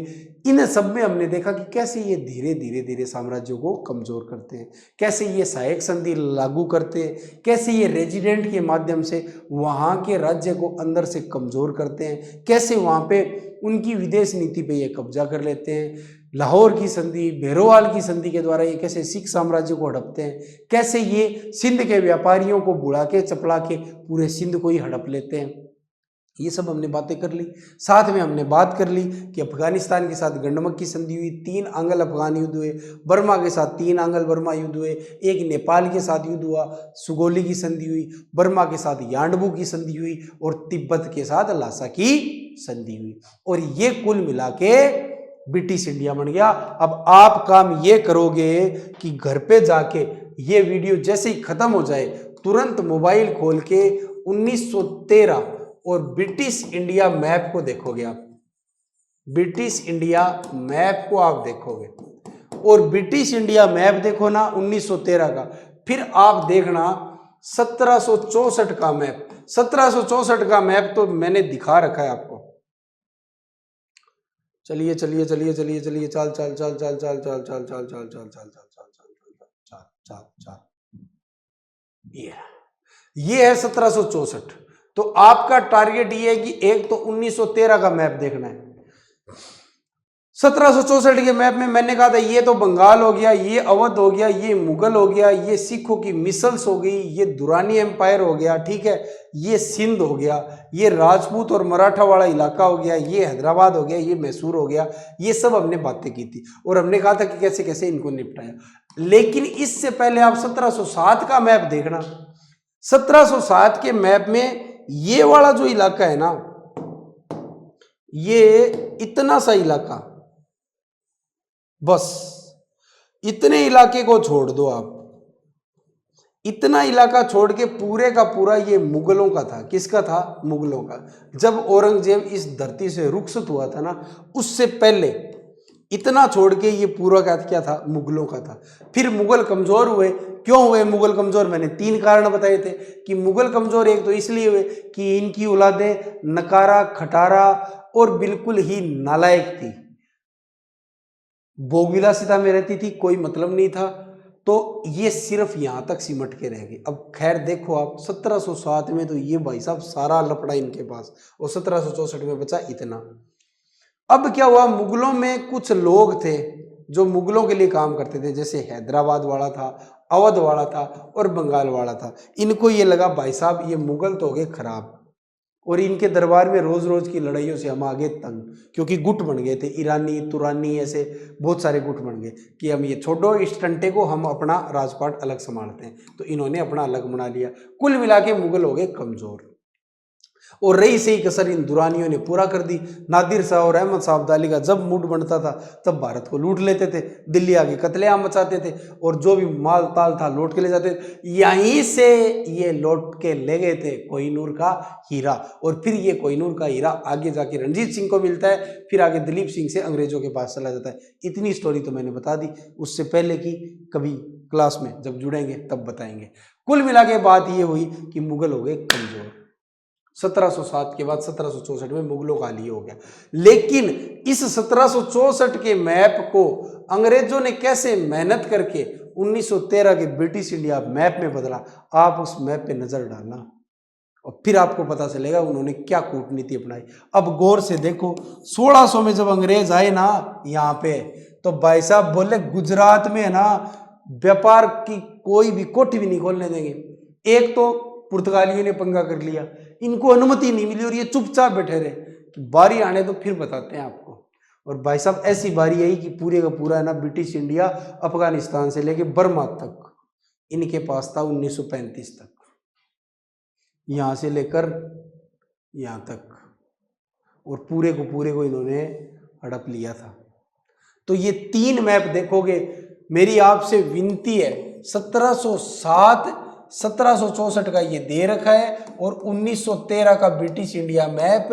इन सब में हमने देखा कि कैसे ये धीरे धीरे धीरे साम्राज्यों को कमजोर करते हैं, कैसे ये सहायक संधि लागू करते हैं, कैसे ये रेजिडेंट के माध्यम से वहाँ के राज्य को अंदर से कमजोर करते हैं, कैसे वहाँ पे उनकी विदेश नीति पे ये कब्जा कर लेते हैं। लाहौर की संधि, भैरोवाल की संधि के द्वारा ये कैसे सिख साम्राज्य को हड़पते हैं, कैसे ये सिंध के व्यापारियों को बुला के चपला के पूरे सिंध को ही हड़प लेते हैं। ये सब हमने बातें कर ली। साथ में हमने बात कर ली कि अफगानिस्तान के साथ गंडमक की संधि हुई, 3 आंगल अफगान युद्ध हुए, बर्मा के साथ 3 आंगल बर्मा युद्ध हुए, एक नेपाल के साथ युद्ध हुआ, सुगोली की संधि हुई, बर्मा के साथ यांडबू की संधि हुई और तिब्बत के साथ लासा की संधि हुई। और ये कुल मिला के ब्रिटिश इंडिया बन गया। अब आप काम ये करोगे कि घर पे जाके ये वीडियो जैसे ही खत्म हो जाए तुरंत मोबाइल खोल के 1913 और ब्रिटिश इंडिया मैप को देखोगे आप। ब्रिटिश इंडिया मैप को आप देखोगे और ब्रिटिश इंडिया मैप देखो ना 1913 का, फिर आप देखना 1764 का मैप। 1764 का मैप तो मैंने दिखा रखा है आपको। चलिए चलिए चलिए चलिए चलिए चल चल चल चल चल चल चल चल चल चल चल चल चल चल चल चल, ये है 1764। तो आपका टारगेट ये है कि एक तो 1913 का मैप देखना है। 1764 के मैप में मैंने कहा था ये तो बंगाल हो गया, ये अवध हो गया, ये मुगल हो गया, ये सिखों की मिसल्स हो गई, ये दुरानी एम्पायर हो गया, ठीक है, ये सिंध हो गया, ये राजपूत और मराठा वाला इलाका हो गया, ये हैदराबाद हो गया, ये मैसूर हो गया। ये सब हमने बातें की थी और हमने कहा था कि कैसे कैसे इनको निपटाया। लेकिन इससे पहले आप 1707 का मैप देखना। 1707 के मैप में ये वाला जो इलाका है ना, ये इतना सा इलाका, बस इतने इलाके को छोड़ दो आप, इतना इलाका छोड़ के पूरे का पूरा ये मुगलों का था। किसका था? मुगलों का। जब औरंगजेब इस धरती से रुखसत हुआ था ना, उससे पहले इतना छोड़ के ये पूरा का क्या था? मुगलों का था। फिर मुगल कमजोर हुए। क्यों हुए मुगल कमजोर? मैंने 3 कारण बताए थे कि मुगल कमजोर एक तो इसलिए हुए कि इनकी औलादें नकारा, खटारा और बिल्कुल ही नालायक थी, भोगविलासिता में रहती थी, कोई मतलब नहीं था। तो ये सिर्फ यहां तक सिमट के रह गए। अब खैर देखो आप 1707 में तो ये भाई साहब सारा लपड़ा इनके पास, और 1764 में बचा इतना। अब क्या हुआ, मुगलों में कुछ लोग थे जो मुगलों के लिए काम करते थे, जैसे हैदराबाद वाला था, अवध वाला था और बंगाल वाला था। इनको ये लगा भाई साहब ये मुगल तो हो गए खराब, और इनके दरबार में रोज रोज की लड़ाइयों से हम आगे तंग, क्योंकि गुट बन गए थे, ईरानी तुरानी ऐसे बहुत सारे गुट बन गए कि हम ये छोड़ो इस टंटे को, हम अपना राजपाट अलग संभालते हैं। तो इन्होंने अपना अलग बना लिया। कुल मिला के मुगल हो गए कमजोर, और रही सही कसर इन दुरानियों ने पूरा कर दी। नादिर शाह और अहमद शाह अब्दाली का जब मूड बनता था तब भारत को लूट लेते थे, दिल्ली आके कत्लेआम मचाते थे, और जो भी माल ताल था लौट के ले जाते थे। यहीं से ये लौट के ले गए थे कोहिनूर का हीरा, और फिर ये कोहिनूर का हीरा आगे जाके रणजीत सिंह को मिलता है, फिर आगे दिलीप सिंह से अंग्रेजों के पास चला जाता है। इतनी स्टोरी तो मैंने बता दी, उससे पहले की कभी क्लास में जब जुड़ेंगे तब बताएंगे। कुल मिला के बात ये हुई कि मुगल हो गए कमजोर। 1707 के बाद 1764 में मुगलों का हाल हो गया। लेकिन इस 1764 के मैप को अंग्रेजों ने कैसे मेहनत करके 1913 के ब्रिटिश इंडिया मैप में बदला, आप उस मैप पे नजर डालना। और फिर आपको पता चलेगा उन्होंने क्या कूटनीति अपनाई। अब गौर से देखो, 1600 में जब अंग्रेज आए ना यहाँ पे, तो भाई साहब बोले गुजरात में है ना व्यापार की कोई भी कोठी भी नहीं खोलने देंगे। एक तो पुर्तगालियों ने पंगा कर लिया, इनको अनुमति नहीं मिली और ये चुपचाप बैठे रहे कि बारी आने तो फिर बताते हैं आपको। और भाई साहब ऐसी बारी आई कि पूरे का पूरा है ना ब्रिटिश इंडिया अफगानिस्तान से लेके बर्मा तक इनके पास था 1935 तक, यहाँ से लेकर यहाँ तक, और पूरे को इन्होंने हड़प लिया था। तो ये 3 मैप देखोगे, मेरी आपसे विनती है, 1707 1764 का ये दे रखा है और 1913 का ब्रिटिश इंडिया मैप,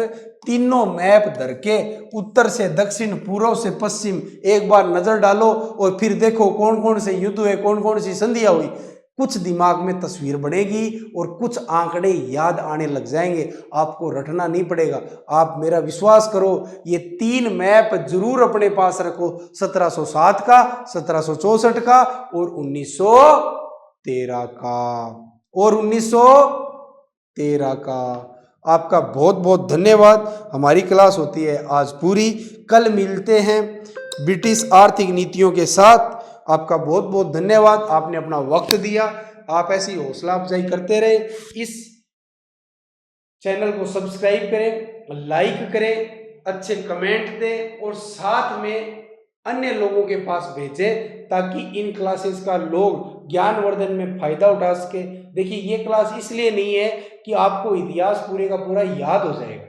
तीनों मैप धर के उत्तर से दक्षिण, पूर्व से पश्चिम एक बार नजर डालो और फिर देखो कौन कौन से युद्ध हुए, कौन कौन सी संधियां हुई। कुछ दिमाग में तस्वीर बनेगी और कुछ आंकड़े याद आने लग जाएंगे, आपको रटना नहीं पड़ेगा। आप मेरा विश्वास करो, ये 3 मैप जरूर अपने पास रखो, 1707 का, 1764 का और 1913 का और 1913 का। आपका बहुत बहुत धन्यवाद। हमारी क्लास होती है आज पूरी, कल मिलते हैं ब्रिटिश आर्थिक नीतियों के साथ। आपका बहुत बहुत धन्यवाद, आपने अपना वक्त दिया। आप ऐसी हौसला अफजाई करते रहे। इस चैनल को सब्सक्राइब करें, लाइक करें, अच्छे कमेंट दें और साथ में अन्य लोगों के पास भेजें ताकि इन क्लासेस का लोग ज्ञानवर्धन में फायदा उठा सके। देखिए ये क्लास इसलिए नहीं है कि आपको इतिहास पूरे का पूरा याद हो जाएगा,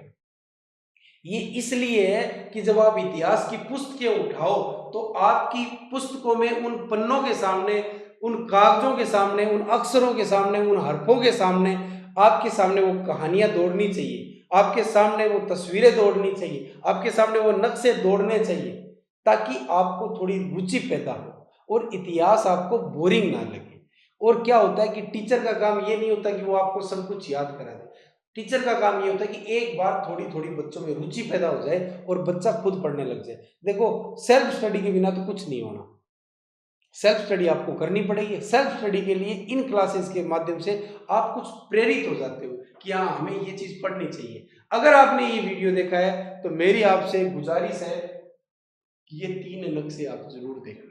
ये इसलिए है कि जब आप इतिहास की पुस्तकें उठाओ तो आपकी पुस्तकों में उन पन्नों के सामने, उन कागजों के सामने, उन अक्षरों के सामने, उन हरफों के सामने, आपके सामने वो कहानियां दौड़नी चाहिए, आपके सामने वो तस्वीरें दौड़नी चाहिए, आपके सामने वो नक्शे दौड़ने चाहिए ताकि आपको थोड़ी रुचि पैदा हो और इतिहास आपको बोरिंग ना लगे। और क्या होता है कि टीचर का काम ये नहीं होता कि वो आपको सब कुछ याद करा दे, टीचर का काम ये होता है कि एक बार थोड़ी थोड़ी बच्चों में रुचि पैदा हो जाए और बच्चा खुद पढ़ने लग जाए। देखो सेल्फ स्टडी के बिना तो कुछ नहीं होना, सेल्फ स्टडी आपको करनी पड़ेगी। सेल्फ स्टडी के लिए इन क्लासेस के माध्यम से आप कुछ प्रेरित हो जाते हो कि हाँ हमें ये चीज पढ़नी चाहिए। अगर आपने ये वीडियो देखा है तो मेरी आपसे गुजारिश है कि ये 3 नक्शे आप जरूर देखना,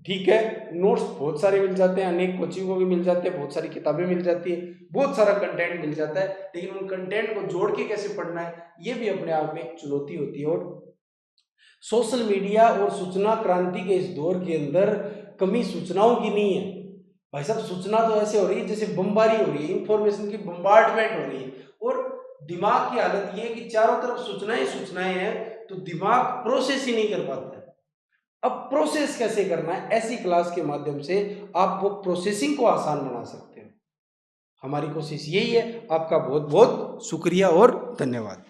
ठीक है। नोट्स बहुत सारे मिल जाते हैं, अनेक कोचिंगों के मिल जाते हैं, बहुत सारी किताबें मिल जाती है, बहुत सारा कंटेंट मिल जाता है, लेकिन उन कंटेंट को जोड़ के कैसे पढ़ना है ये भी अपने आप में एक चुनौती होती है। और सोशल मीडिया और सूचना क्रांति के इस दौर के अंदर कमी सूचनाओं की नहीं है भाई साहब, सूचना तो ऐसे हो रही है जैसे बमबारी हो रही है, इंफॉर्मेशन की बम्बार्डमेंट हो रही है और दिमाग की हालत ये है कि चारों तरफ सूचनाएं हैं तो दिमाग प्रोसेस ही नहीं कर पाता है। अब प्रोसेस कैसे करना है, ऐसी क्लास के माध्यम से आप वो प्रोसेसिंग को आसान बना सकते हैं। हमारी कोशिश यही है। आपका बहुत बहुत शुक्रिया और धन्यवाद।